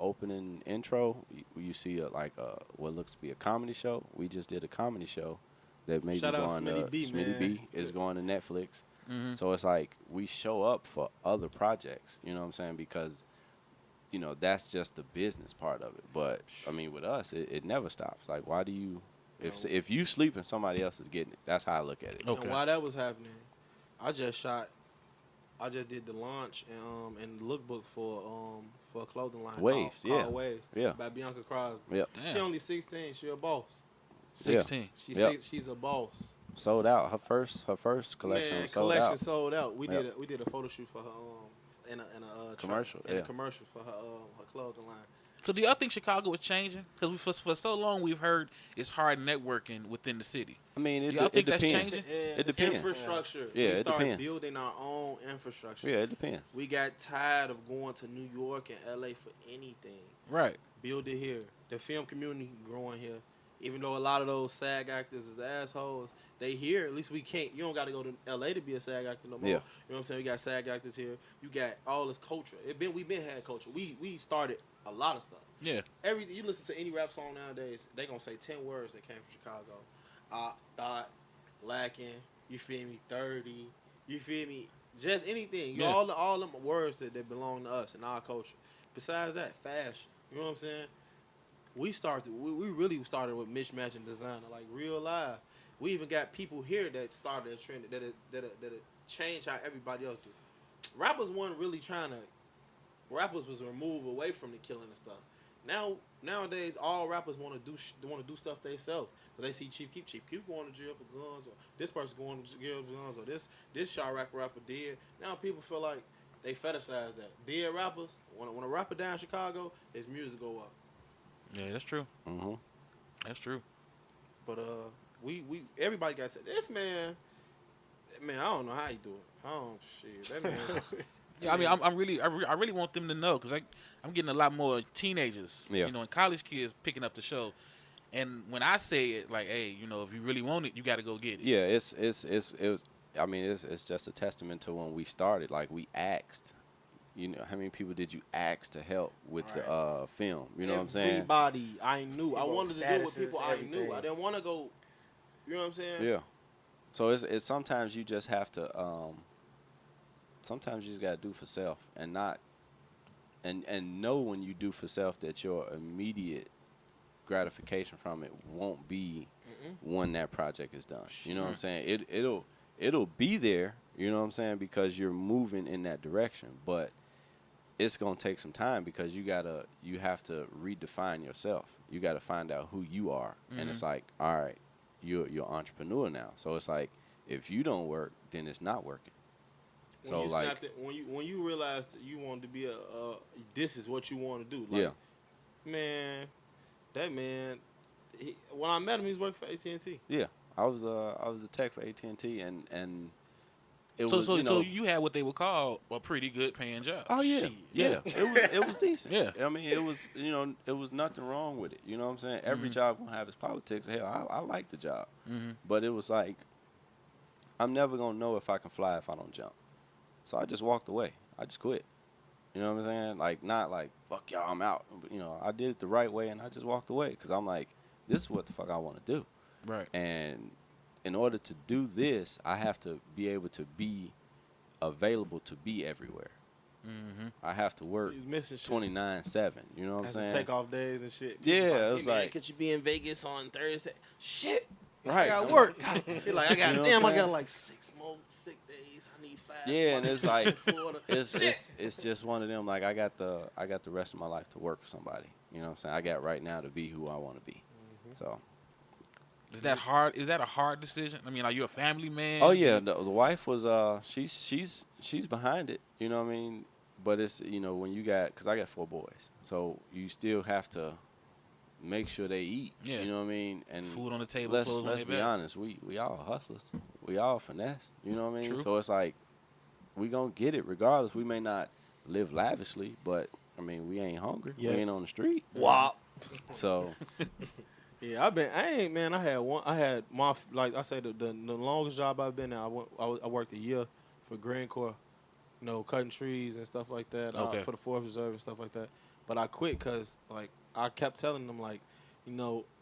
opening intro, you see what looks to be a comedy show. We just did a comedy show that may Shout be out going to Smitty B, Smitty man. B is going to Netflix. Mm-hmm. So it's like we show up for other projects, you know what I'm saying? Because, that's just the business part of it. But, I mean, with us, it never stops. Like, why do you, if you sleep and somebody else is getting it, that's how I look at it. Okay. And while that was happening, I just did the launch and the lookbook for a clothing line Waves, called yeah. Waves Yeah. by Bianca Crosby. Yep. Damn. She only 16. She a boss. 16. Yep. She's a boss. Sold out. Her first collection Man, was sold collection out. sold out. We Yep. did a photo shoot for her in a Commercial, in yeah. a commercial for her her clothing line. So do y'all think Chicago is changing? Because for so long we've heard it's hard networking within the city. I mean, Do y'all think that's depends. changing? It depends. Infrastructure. Yeah, we it started depends. building our own infrastructure. Yeah, it depends. We got tired of going to New York and LA for anything. Right. Build it here. The film community growing here. Even though a lot of those SAG actors is assholes, they here. At least we can't. You don't got to go to LA to be a SAG actor no more. Yeah. You know what I'm saying? We got SAG actors here. You got all this culture. We been had culture. We started a lot of stuff. Yeah. You listen to any rap song nowadays, they gonna say 10 words that came from Chicago. Thought, lacking. You feel me? 30. You feel me? Just anything. Yeah. All them words that belong to us and our culture. Besides that, fashion. You know what I'm saying? We really started with mismatching designer, like real live. We even got people here that started a trend that changed how everybody else do. Rappers wasn't really trying to. Rappers was removed away from the killing and stuff. Nowadays, all rappers want to do stuff themselves. But they see Chief Keef going to jail for guns, or this person going to jail for guns, or this Chirac rapper did. Now people feel like they fetishize that. Dead rappers, when a rapper down in Chicago, his music go up. Yeah, that's true. Mm-hmm. That's true. But we everybody got to this man. Man, I don't know how he do it. That man. Yeah, I mean, I really want them to know because I'm getting a lot more teenagers, Yeah. and college kids picking up the show. And when I say it, like, hey, if you really want it, you got to go get it. Yeah, it's just a testament to when we started. Like, we asked, how many people did you ask to help with the film? You know what I'm saying? Everybody I knew. I People, wanted to do it with people I everything. knew. I didn't want to go. You know what I'm saying? Yeah. So it's sometimes you just have to. Sometimes you just gotta do for self and not, and know when you do for self that your immediate gratification from it won't be when that project is done. You know what I'm saying? It'll be there. You know what I'm saying? Because you're moving in that direction, but it's gonna take some time because you have to redefine yourself. You gotta find out who you are, and it's like, all right, you're an entrepreneur now. So it's like, if you don't work, then it's not working. When you realize that you wanted to be this is what you want to do. Like, man, that man. When I met him, he was working for AT&T. Yeah, I was a tech for AT&T, and it So was. so you had what they would call a pretty good paying job. Oh yeah, Shit. yeah. It was decent. Yeah. I mean, it was it was nothing wrong with it. You know what I'm saying? Every job gonna have its politics. Hell, I like the job, but it was like, I'm never gonna know if I can fly if I don't jump. So I just walked away. I just quit. You know what I'm saying? Like, not like, fuck y'all, I'm out. But, I did it the right way, and I just walked away because I'm like, this is what the fuck I want to do. Right. And in order to do this, I have to be able to be available to be everywhere. I have to work He was missing shit. 29/7. You know what I'm Has saying? to take off days and shit. Yeah, People it was "Hey, man, like- could you be in Vegas on Thursday? Shit. Right. I got work. He like, You know what I I'm got saying? like 6 more sick days. I need 5. Yeah, and it's like, Florida. it's just one of them. Like, I got the rest of my life to work for somebody. You know what I'm saying? I got right now to be who I want to be. So. Is that hard? Is that a hard decision? I mean, are you a family man? Oh yeah, the wife was she's behind it. You know what I mean? But it's when you got, because I got 4 boys, so you still have to make sure they eat. Yeah. You know what I mean? And Food on the table, Let's clothes on their be back. honest. We all hustlers. We all finesse. You know what I mean? True. So it's like, we gonna get it regardless. We may not live lavishly, but I mean, we ain't hungry. Yeah. We ain't on the street. Wop. So Yeah, I had my, like I say, the longest job I've been at, I worked a year for Grand Corps, cutting trees and stuff like that, Okay. for the Forest Reserve and stuff like that. But I quit because, like, I kept telling them, like, I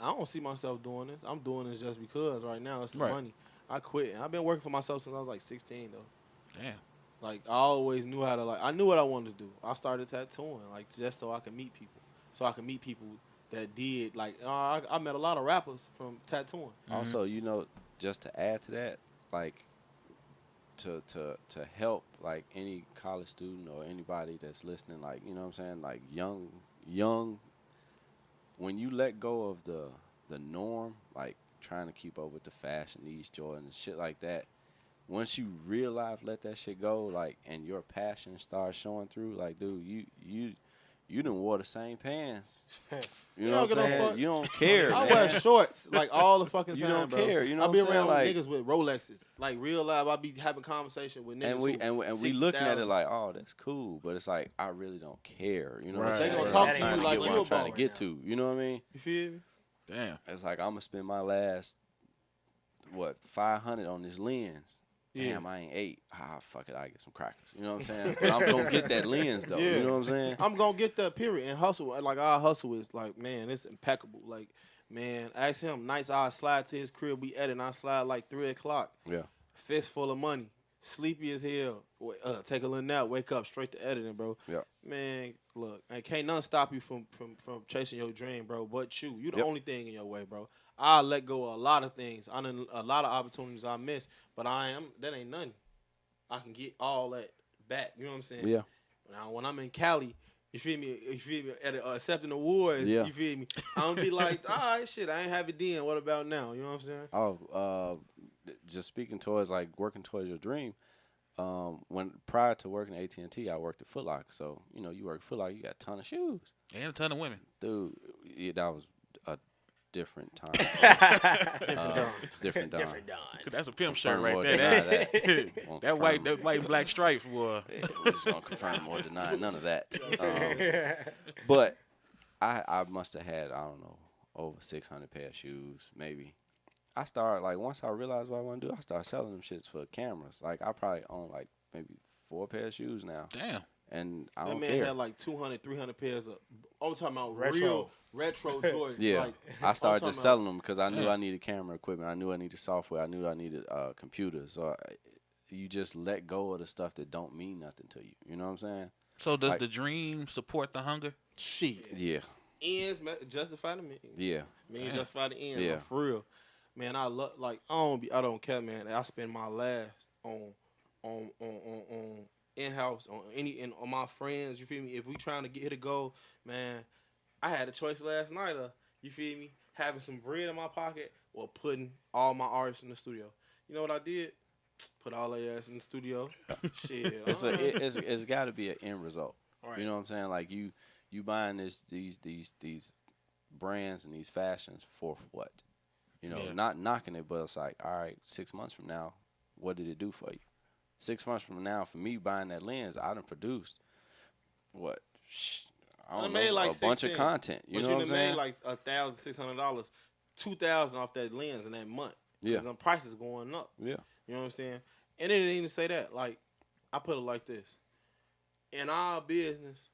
don't see myself doing this. I'm doing this just because right now it's the Right. money. I quit. And I've been working for myself since I was like 16, though. Damn. Like, I always knew how to, like, I knew what I wanted to do. I started tattooing, like, just so I could meet people. So I could meet people that did, like, I met a lot of rappers from tattooing. also, just to add to that, like, to help, like, any college student or anybody that's listening, like, you know what I'm saying, like, young, when you let go of the norm, like trying to keep up with the fashion, these Jordan and shit like that, once you realize, let that shit go, like, and your passion starts showing through, like, dude, you done wore the same pants. You You know don't what I'm give no saying? fuck. You don't care, I man. wear shorts like all the fucking You time, don't bro. care, you know I what be I'm saying? around Like- niggas with Rolexes, like real life. I be having conversation with niggas and we looking at it like, oh, that's cool, but it's like I really don't care. You know what I'm Right. saying? They gonna I'm talk to trying you like get you where a I'm trying to boss. get to. You know what I mean? You feel me? Damn. It's like I'm gonna spend my last $500 on this lens. Yeah. Damn, I ain't ate. Fuck it, I get some crackers. You know what I'm saying? But I'm gonna get that lens though. Yeah. You know what I'm saying? I'm gonna get that period and hustle. Like our hustle is like, man, it's impeccable. Like, man, ask him. Nights I slide to his crib, we edit. And I slide like 3:00. Yeah. Fist full of money, sleepy as hell. Take a little nap, wake up, straight to editing, bro. Yeah. Man, look, and can't nothing stop you from chasing your dream, bro. But you the Yep. only thing in your way, bro. I let go of a lot of things. I done a lot of opportunities I missed, but that ain't nothing. I can get all that back. You know what I'm saying? Yeah. Now when I'm in Cali, you feel me? Accepting awards, Yeah. you feel me? I'm gonna be like, all right, shit, I ain't have it then. What about now? You know what I'm saying? Oh, just speaking towards like working towards your dream. When prior to working at AT&T, I worked at Foot Locker. So you work at Foot Locker, you got a ton of shoes, And a ton of women. dude. Yeah, that was a different time. Different time. Different Don. That's a pimp shirt Confirm right or there. deny That, that. that white black stripes, boy. Yeah, we're just gonna confirm or deny none of that. But I must have had, I don't know, over 600 pair of shoes, maybe. I started, like, once I realized what I want to do, I started selling them shits for cameras. Like, I probably own, like, maybe 4 pair of shoes now. Damn. And I That don't man care. had like 200, 300 pairs of. I'm talking about Retro. real retro Jordans. Yeah, Like, I started talking just about- selling them because I knew I needed camera equipment. I knew I needed software. I knew I needed computers. So you just let go of the stuff that don't mean nothing to you. You know what I'm saying? So does Like- the dream support the hunger? Shit. Yeah, Ends justify the means. yeah. Means justify the ends. Yeah. Like, for real. Man, I don't care, man. I spend my last on in-house on my friends. You feel me? If we trying to hit a goal, man, I had a choice last night of, you feel me, having some bread in my pocket or putting all my artists in the studio. You know what I did? Put all their ass in the studio. Shit. It's got to be an end result. Right. You know what I'm saying? Like you buying these brands and these fashions for what? Yeah. Not knocking it, but it's like, all right, 6 months from now, what did it do for you? 6 months from now, for me buying that lens, I done produced what? I I don't made know, like a bunch of 16. content. You But know you what I'm done made saying? like $1,600, $2,000 off that lens in that month. Yeah. Because them prices going up. Yeah. You know what I'm saying? And it didn't even say that. Like, I put it like this. In our business,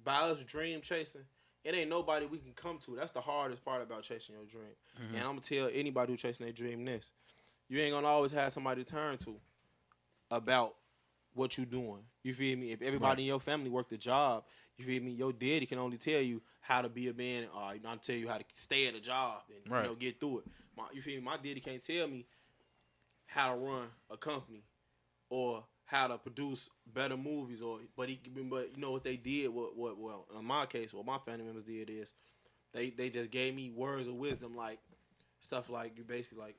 by us dream chasing, it ain't nobody we can come to. That's the hardest part about chasing your dream. Mm-hmm. And I'm going to tell anybody who chasing their dream this. You ain't going to always have somebody to turn to about what you doing. You feel me? If everybody in your family worked a job, you feel me? Your daddy can only tell you how to be a man, or not tell you how to stay at a job and Right. get through it. You feel me? My daddy can't tell me how to run a company or how to produce better movies, but you know what they did? Well, in my case, what my family members did is they just gave me words of wisdom, like stuff like, you basically like,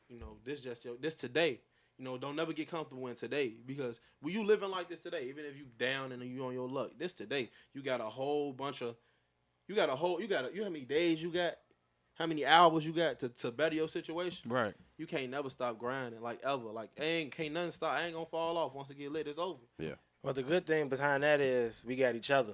this today. Don't never get comfortable in today, because when you living like this today, even if you down and you on your luck, this today, you got a whole bunch of, you know how many days you got, how many hours you got to better your situation. Right. You can't never stop grinding, like ever. Like can't nothing stop. I ain't gonna fall off once it get lit. It's over. Yeah. Well, the good thing behind that is we got each other.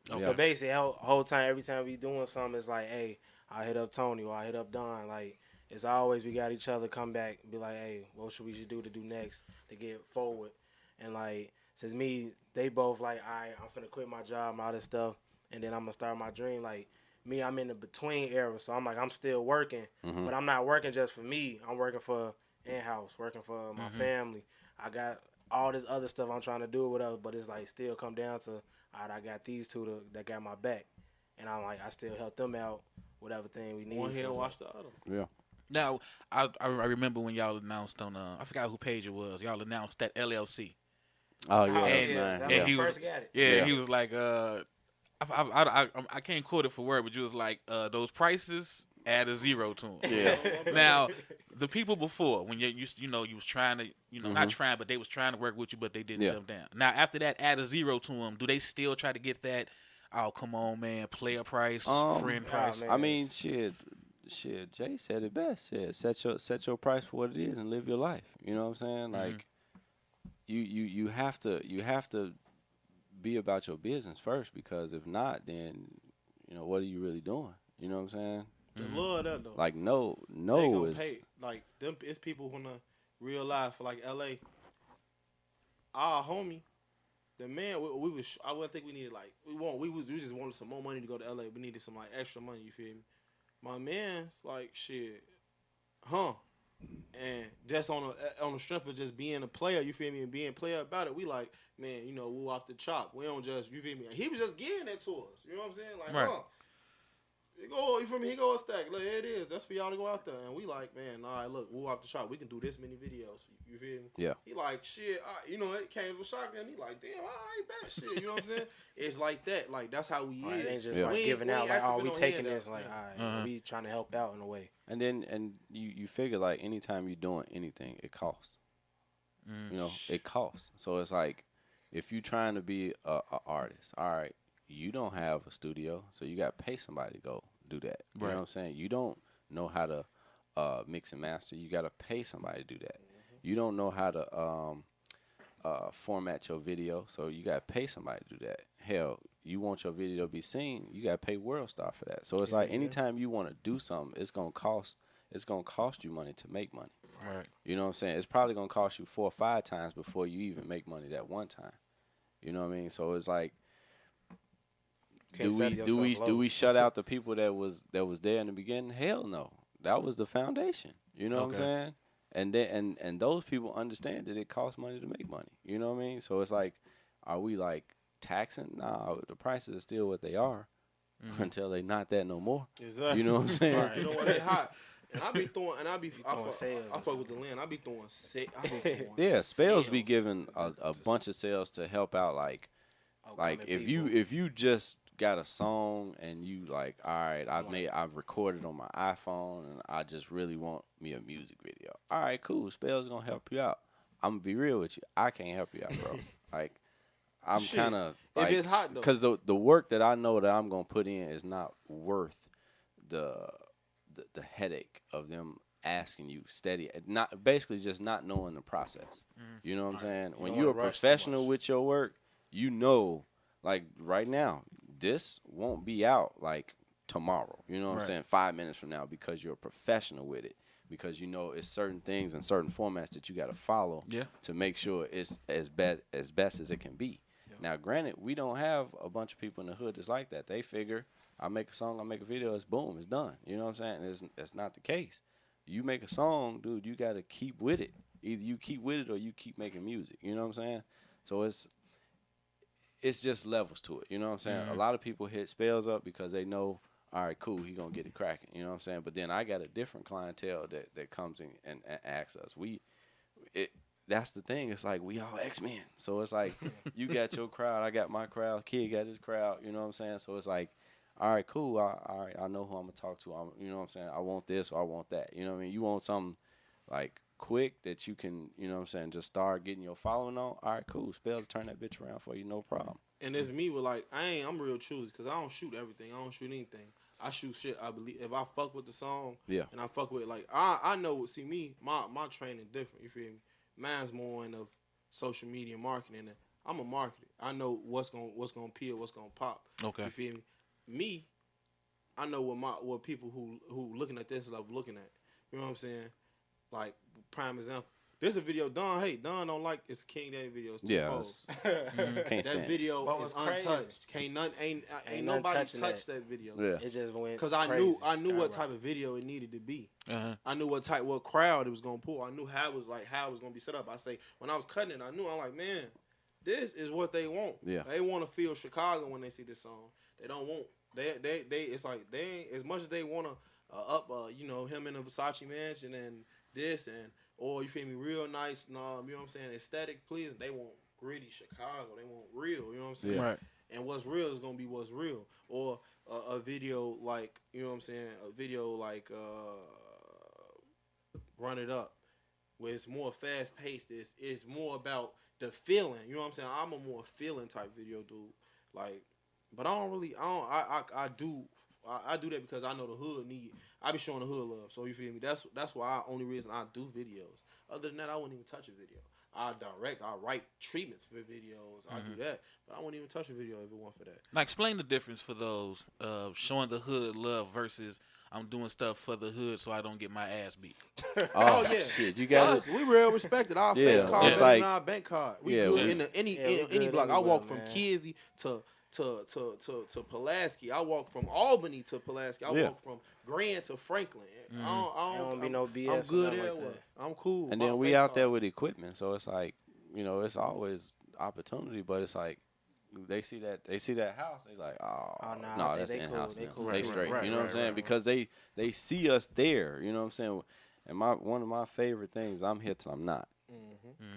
Okay. So basically, whole time, every time we doing something, it's like, hey, I hit up Tony or I hit up Don. Like, it's always we got each other come back and be like, hey, what should we do to do next to get forward? And like, since they both like, all right, I'm finna quit my job and all this stuff, and then I'm gonna start my dream. Like me, I'm in the between era, so I'm still working, but I'm not working just for me. I'm working for in-house, working for my family. I got all this other stuff I'm trying to do with us, but it's like still come down to, all right, I got these two that got my back, and I'm like, I still help them out with everything we need. One So hand it's wash the other. Yeah. Now, I remember when y'all announced on, I forgot who page it was. Y'all announced that LLC. Oh yeah, Oh, that's And- mine. that's and when he I was- first got it. Yeah, Yeah. he was like, I can't quote it for word, but you was like, those prices, add a zero to them. Yeah. Now, the people before, when you was trying to, not trying, but they was trying to work with you, but they didn't Yeah. jump down. Now, after that, add a zero to them. Do they still try to get that oh come on, man, player price, friend Oh, price. man. I mean, shit. Jay said it best. Shit, set your price for what it is and live your life. You know what I'm saying? Like, you have to be about your business first, because if not, then what are you really doing? You know what I'm saying? The love that though. Like, no They gonna is pay like them. It's people wanna real life for like L.A. Our homie, the man, we was. I would think we needed like we just wanted some more money to go to L.A. We needed some like extra money. You feel me? My man's like shit, huh? And just on the strength of just being a player, you feel me, and being a player about it, we like, man, we off the chop. We don't just, you feel me. He was just getting that to us. You know what I'm saying? Like, Right. huh? You feel me? He go a stack. Look, here it is. That's for y'all to go out there. And we like, man, all right, look, we'll off the shop. We can do this many videos. You feel me? Yeah. He like, shit, it came with shock. And he like, damn, all right, bet shit. You know what I'm saying? It's like that. Like, that's how we Right, it ain't is. just Yeah. like We ain't- giving we out ain't like, asking oh, for we no taking handouts, this, like, man. all right, Uh-huh. we trying to help out in a way. and you figure, like, anytime you're doing anything, it costs. It costs. So it's like, if you're trying to be a artist, all right, you don't have a studio, so you got to pay somebody to go do that. You Right. know what I'm saying? You don't know how to mix and master. You got to pay somebody to do that. You don't know how to format your video, so you got to pay somebody to do that. Hell, you want your video to be seen, you got to pay WorldStar for that. So it's like, anytime you want to do something, it's gonna cost you money to make money. Right. You know what I'm saying? It's probably gonna cost you 4 or 5 times before you even make money that one time. You know what I mean? So it's like, Can't do set we yourself low. shut out the people that was there in the beginning? Hell no. That was the foundation. You know what I'm Okay. saying? And then and those people understand that it costs money to make money. You know what I mean? So it's like, are we like taxing? Nah, the prices are still what they are until they not that no more. Exactly. You know what I'm saying? Right. You know what? They hot. And I be throwing, I throwing sales I and fuck shit. with the land. I be throwing Yeah, spells be sales. giving a bunch of sales to help out. Like Upcoming if people. you just got a song and you like, all right, I've recorded on my iPhone and I just really want me a music video. All right, cool. Spells gonna help you out. I'm gonna be real with you. I can't help you out, bro. Like, I'm Shit. kind of If like, it's hot, though. because the work that I know that I'm gonna put in is not worth the headache of them asking you steady, not basically just not knowing the process. You know what I'm saying? When don't you're a wanna rush too professional much. with your work, you know, like right now, this won't be out like tomorrow. You know what I'm Right. saying? 5 minutes from now, because you're a professional with it. Because you know it's certain things and certain formats that you got to follow Yeah. to make sure it's as best as it can be. Now, granted, we don't have a bunch of people in the hood that's like that. They figure, I make a song, I make a video, it's boom, it's done. You know what I'm saying? It's not the case. You make a song, dude, you got to keep with it. Either you keep with it or you keep making music. You know what I'm saying? So it's just levels to it. You know what I'm saying? A lot of people hit spells up because they know, all right, cool, he going to get it cracking. You know what I'm saying? But then I got a different clientele that comes in and asks us. That's the thing. It's like we all X-Men. So it's like you got your crowd, I got my crowd, Kid got his crowd. You know what I'm saying? So it's like, all right, cool. All right, I know who I'm going to talk to. You know what I'm saying? I want this or I want that. You know what I mean? You want something like quick that you can, you know what I'm saying, just start getting your following on. All right, cool. Spells turn that bitch around for you, no problem. And it's me with like, I'm real choosy because I don't shoot everything. I don't shoot anything. I shoot shit I believe. If I fuck with the song, Yeah. and I fuck with it, like I know. See me, my training different. You feel me? Mine's more in of social media marketing. And I'm a marketer. I know what's gonna appeal, what's gonna pop. Okay. You feel me? Me, I know what people who looking at this level looking at. You know what I'm saying? Like prime example. There's a video Don don't like. It's King Daddy video. It's Yeah. Foes. Can't stand That it. video What is was crazy? untouched. Ain't Ain't nothing nobody touching touched that video. Yeah. It just went Cause I crazy, knew what skyrocket. type of video it needed to be. Uh-huh. I knew what crowd it was gonna pull. I knew how it was gonna be set up. I say when I was cutting it, I knew I'm like, man, this is what they want. Yeah. They want to feel Chicago when they see this song. They don't want they it's like they ain't, as much as they wanna him in a Versace mansion and this and or you feel me real nice, you know what I'm saying, aesthetic pleasing. They want gritty Chicago. They want real. You know what I'm saying? Yeah. Right. And what's real is gonna be what's real. Or a video like, you know what I'm saying, a video like Run It Up, where it's more fast paced. It's more about the feeling. You know what I'm saying? I'm a more feeling type video dude. Like But I don't really. I do that because I know the hood need. I be showing the hood love. So you feel me? That's why only reason I do videos. Other than that, I wouldn't even touch a video. I write treatments for videos. I do that, but I wouldn't even touch a video if it weren't for that. Now, explain the difference for those showing the hood love versus I'm doing stuff for the hood so I don't get my ass beat. Oh yeah, shit, you got us, we real respected. Our face card it's better than like- our bank card. We Yeah, good we- in any good block. I anywhere, walk from man. Kizzy to Pulaski. I walk from Albany to Pulaski. I Yeah. walk from Grand to Franklin. There don't be no BS. I'm or good nothing like everywhere. that. I'm cool. And My then we face out there card. with equipment, so it's like, it's always opportunity, but it's like they see that house, they like, nah, no, I think that's they in cool, house. they Now. cool. They Right, straight, right, you know what I'm right, saying? right. Because they see us there, you know what I'm saying? And one of my favorite things, I'm here till I'm not.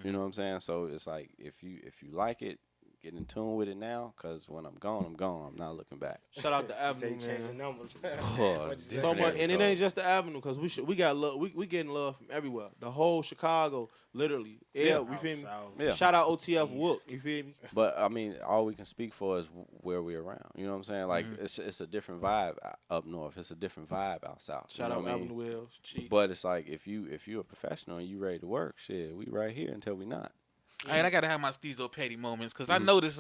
You know what I'm saying? So it's like if you like it, get in tune with it now, because when I'm gone, I'm not looking back. Shout out the Say Avenue, change the man. numbers. Oh, What'd you say? So much, and it Go. ain't just the Avenue, because we got love. We getting love from everywhere. The whole Chicago, literally. Yeah, you feel me? South. Yeah. Shout out OTF Wook. You feel me? But I mean, all we can speak for is where we're around. You know what I'm saying? Like it's a different vibe up north. It's a different vibe out south. Shout you know out what I mean? Avenue Wells. Cheeks. But it's like if you're a professional and you ready to work, shit, we right here until we not. And I gotta have my Stezo petty moments because I notice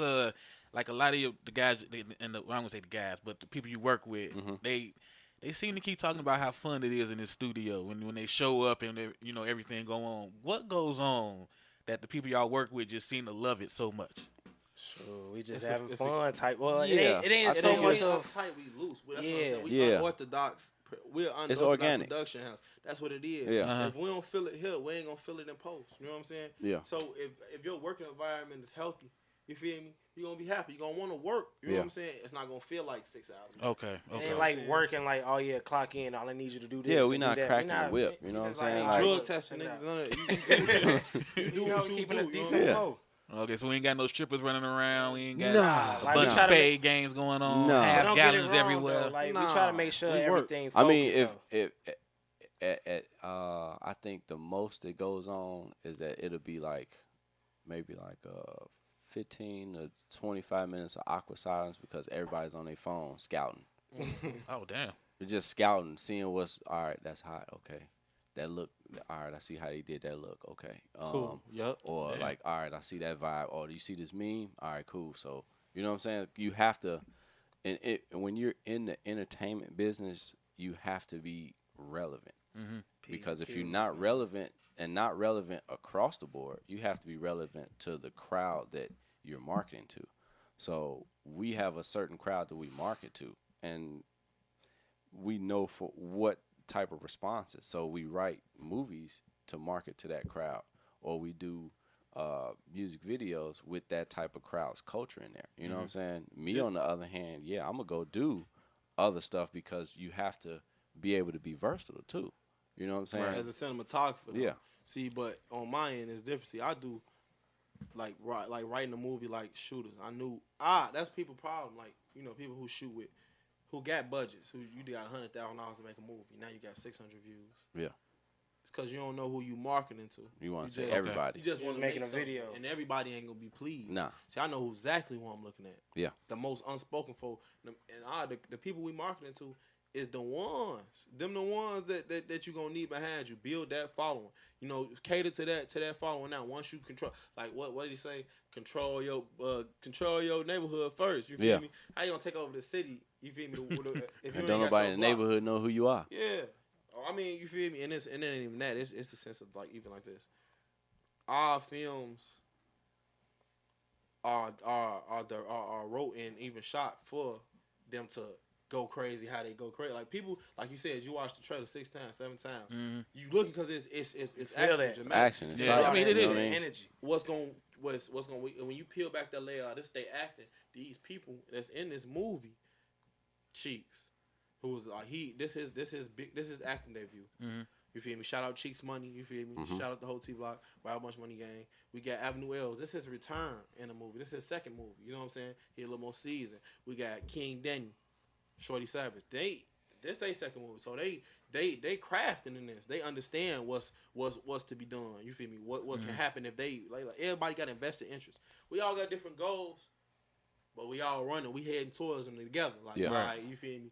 like a lot of the guys and I'm gonna say the guys, but the people you work with, they seem to keep talking about how fun it is in the studio when they show up and everything go on. What goes on that the people y'all work with just seem to love it so much? Sure, we just It's a- having it's a- fun type. Well, Yeah, it ain't I so think much it's- of. tight, we loose. That's what I'm Yeah. saying. We Yeah. unorthodox. We're unorthodox It's organic. production house. That's what it is. Yeah. Uh-huh. If we don't feel it here, we ain't gonna feel it in post. You know what I'm saying? Yeah. So if your working environment is healthy, you feel me? You're gonna be happy. You're gonna want to work. You know Yeah. what I'm saying? It's not gonna feel like 6 hours. Okay. It Okay. ain't like working like, oh yeah, clock in. All I need you to do this. Yeah, and we do not that. cracking We the not- whip, we you know what I'm just saying? Ain't Like- drug look, testing check it niggas. out. None of that. You do what you keeping do. a You know decent what I'm saying? flow. Okay, so we ain't got no strippers running around. We ain't got Nah, a like, bunch we of try to spade games going on. Nah. But Half don't get it gallons wrong, everywhere. though. Like we Nah, try to make sure we work. everything. I mean, focused, if I think the most that goes on is that it'll be like maybe like 15 to 25 minutes of awkward silence because everybody's on their phone scouting. Oh damn. They're just scouting, seeing what's all right. That's hot. Okay, that look. All right, I see how they did that look. Okay, Cool. Yep. Or Yeah. like, all right, I see that vibe. Or do you see this meme? All right, cool. So you know what I'm saying? You have to, and when you're in the entertainment business, you have to be relevant. Because if you're not relevant and not relevant across the board, you have to be relevant to the crowd that you're marketing to. So we have a certain crowd that we market to, and we know for what type of responses. So we write movies to market to that crowd, or we do music videos with that type of crowd's culture in there. You know what I'm saying? Me, on the other hand, yeah, I'm going to go do other stuff because you have to be able to be versatile too. You know what I'm saying? As a cinematographer, though. Yeah. See, but on my end, it's different. See, I do like writing a movie like shooters. I knew that's people problem. Like people who shoot with, who got budgets, who you got $100,000 to make a movie. Now you got 600 views. Yeah. It's because you don't know who you marketing to. You want to say just- everybody. You just You want was to making make a something, video. and everybody ain't gonna be pleased. Nah. See, I know exactly who I'm looking at. Yeah. The most unspoken for, and the people we marketing to is the ones. Them the ones that you gonna need behind you. Build that following. Cater to that following. Now, once you control, like what did he say? Control your neighborhood first. You feel Yeah. me? How you gonna take over the city? You feel me? If you And ain't don't got nobody your in the block. neighborhood know who you are. Yeah. I mean, you feel me? And it ain't even that. It's the sense of like even like this. Our films are wrote and even shot for them to go crazy. How they go crazy? Like people, like you said, you watched the trailer 6 times, 7 times. You looking because it's feel action, that. dramatic. Action. It's Yeah, I mean, it you is. know what I mean? energy. What's going when you peel back that layer, this they acting. These people that's in this movie, Cheeks, who was like this is acting debut. You feel me? Shout out Cheeks Money. You feel me? Shout out the whole T Block, Wild Bunch Money Gang. We got Avenue L's. This is his return in the movie. This is his second movie. You know what I'm saying? He a little more seasoned. We got King Denny, Shorty Savage. This they second movie, so they crafting in this. They understand what's to be done. You feel me? What can happen if they like everybody got invested interest. We all got different goals, but we all running. We heading towards them together. Like, Yeah. all right, you feel me?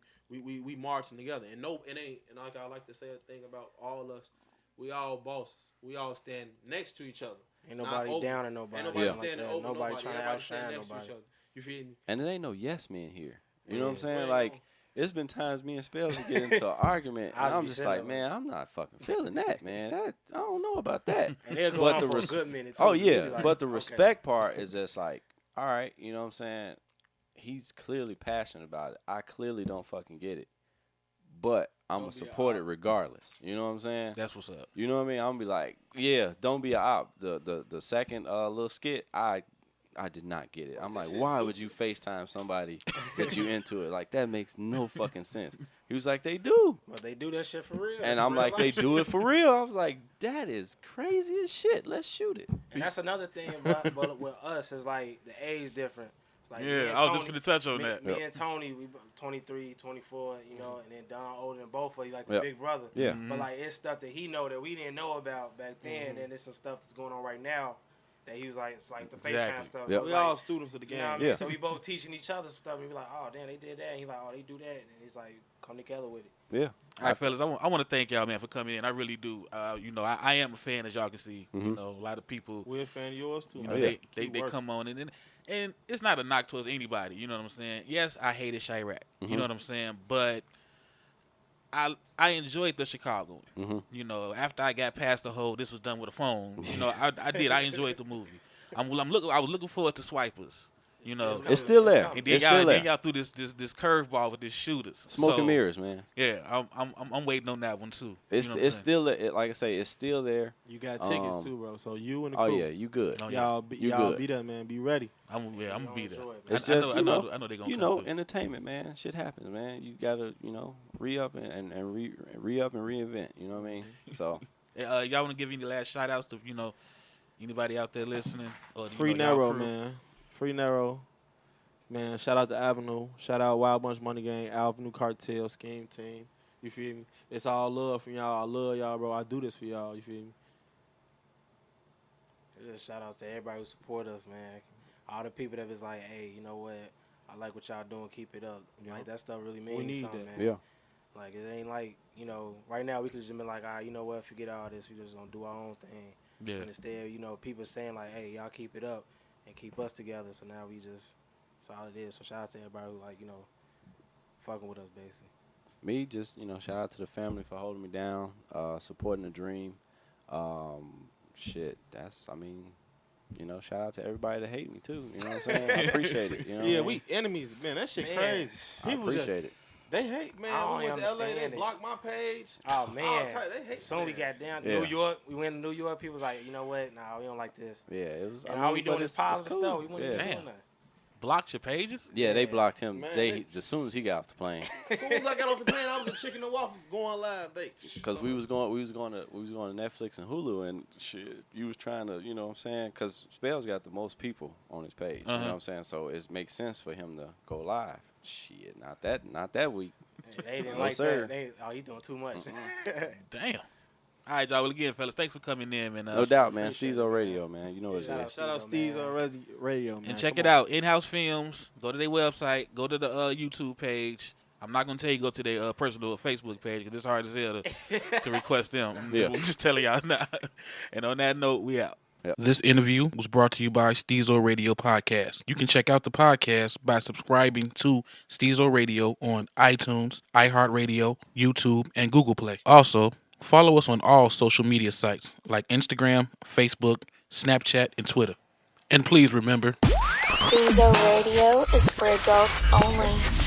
We marching together. And no, it ain't. And like I like to say a thing about all us. We all bosses. We all stand next to each other. Ain't nobody down and nobody. Ain't nobody Yeah. standing like over nobody nobody. trying to Everybody stand outshine next to nobody. each other. You feel me? And it ain't no yes men here. You know what I'm Yeah, saying? well, Like, no. it's been times me and Spells would get into an argument, I and I'm be just sitting like, there man, I'm not fucking feeling that, man. I don't know about that. And they'll go But on the for res- a good minute too. Oh You yeah, be like, but the okay. respect part is just like, all right, you know what I'm saying? He's clearly passionate about it. I clearly don't fucking get it, but I'm gonna Don't be a support it op. regardless. You know what I'm saying? That's what's up. You know what I mean? I'm gonna be like, yeah, don't be a op. The second little skit, I did not get it. I'm like, shit why would you FaceTime somebody that you into it? Like, that makes no fucking sense. He was like, they do. But they do that shit for real. And It's I'm real like, they life do shit. it for real. I was like, that is crazy as shit. Let's shoot it. And that's another thing but with us is like the age difference. It's like me Yeah, and I was just Tony- gonna touch on me, that. Me and Tony, we 23, 24, you know, and then Don older than both of you, like the Yep. big brother. Yeah. But like it's stuff that he know that we didn't know about back then, and there's some stuff that's going on right now that he was like, it's like the Exactly. FaceTime stuff. Yep. So We it's all like, students of the you game. know what I mean? Yeah. So we both teaching each other stuff, and we be like, oh damn, they did that. And he like, oh, they do that, and he's like, come together with it. Yeah. All right, fellas, I want to thank y'all, man, for coming in. I really do. You know, I am a fan, as y'all can see. You know, a lot of people, We're a fan of yours too. you man. know, yeah. they Keep working. come on and it's not a knock towards anybody. You know what I'm saying? Yes, I hated Chirac. You know what I'm saying? But I enjoyed the Chicago. You know, after I got past the whole this was done with a phone. You know, I did. I enjoyed the movie. I was looking forward to Swipers. You know, It's still there. coming. and then It's still there. y'all threw this curveball with this shooters. Smoke So, and mirrors, man. Yeah, I'm waiting on that one too. It's You know what I'm it's saying? still like I say, it's still there. You got tickets too, bro. So you and the crew. Oh yeah, you good. Oh, yeah. Y'all You y'all good. be there, man. Be ready. I'm gonna be there. enjoy it, I- It's I just know, I know they're gonna you come know, through. entertainment, man. Shit happens, man. You gotta re-up and re-up and reinvent. You know what I mean? So Y'all want to give any last shout outs to anybody out there listening? Or, Free y'all Narrow, crew? man. Free Narrow. Man, shout out to Avenue. Shout out Wild Bunch Money Gang, Avenue Cartel, Scheme Team. You feel me? It's all love from y'all. I love y'all, bro. I do this for y'all. You feel me? Just shout out to everybody who support us, man. All the people that was like, hey, you know what? I like what y'all doing. Keep it up. Yeah. Like that stuff really means need something, that. man. yeah, Like it ain't like right now we could just been like, you know what? Forget all this. We just gonna do our own thing. Yeah. And instead, people saying like, hey, y'all keep it up and keep us together. So now we just that's all it is. So shout out to everybody who fucking with us basically. me just shout out to the family for holding me down, supporting the dream. Shit, shout out to everybody that hate me too. You know what I'm saying? I appreciate it. You know what I Yeah, mean? we enemies, man. That shit Man, crazy. I People appreciate it. they hate, man. I don't We went to LA, they understand it. blocked my page. Oh man! They hate. Soon we man. got down to Yeah. New York. We went to New York. People was like, you know what? Nah, we don't like this. Yeah, it was. And I all mean, we but doing is it's positive cool. stuff. We wasn't Yeah. doing Damn. nothing. Blocked your pages? Yeah, they Yeah. blocked him. Man, As soon as he got off the plane, As soon as I got off the plane, I was in Chicken and Waffles going live. because we was going to Netflix and Hulu and shit. You was trying to, you know what I'm saying? Because Spells got the most people on his page. You know what I'm saying? So it makes sense for him to go live. Shit, not that week. They didn't No, like sir. that. He doing too much. Damn. All right, y'all. Well, again, fellas, thanks for coming in, man. No doubt, man. appreciate Stezo it, Radio, man. You know what it Shout is. out Shout out Stezo, Steve's Radio, man. And check Come it on. out. In-house films. Go to their website. Go to the YouTube page. I'm not gonna tell you go to their personal Facebook page because it's hard as hell to request them. Yeah. We're just telling y'all now. And on that note, we out. Yep. This interview was brought to you by Stezo Radio Podcast. You can check out the podcast by subscribing to Stezo Radio on iTunes, iHeartRadio, YouTube, and Google Play. Also, follow us on all social media sites like Instagram, Facebook, Snapchat, and Twitter. And please remember, Stezo Radio is for adults only.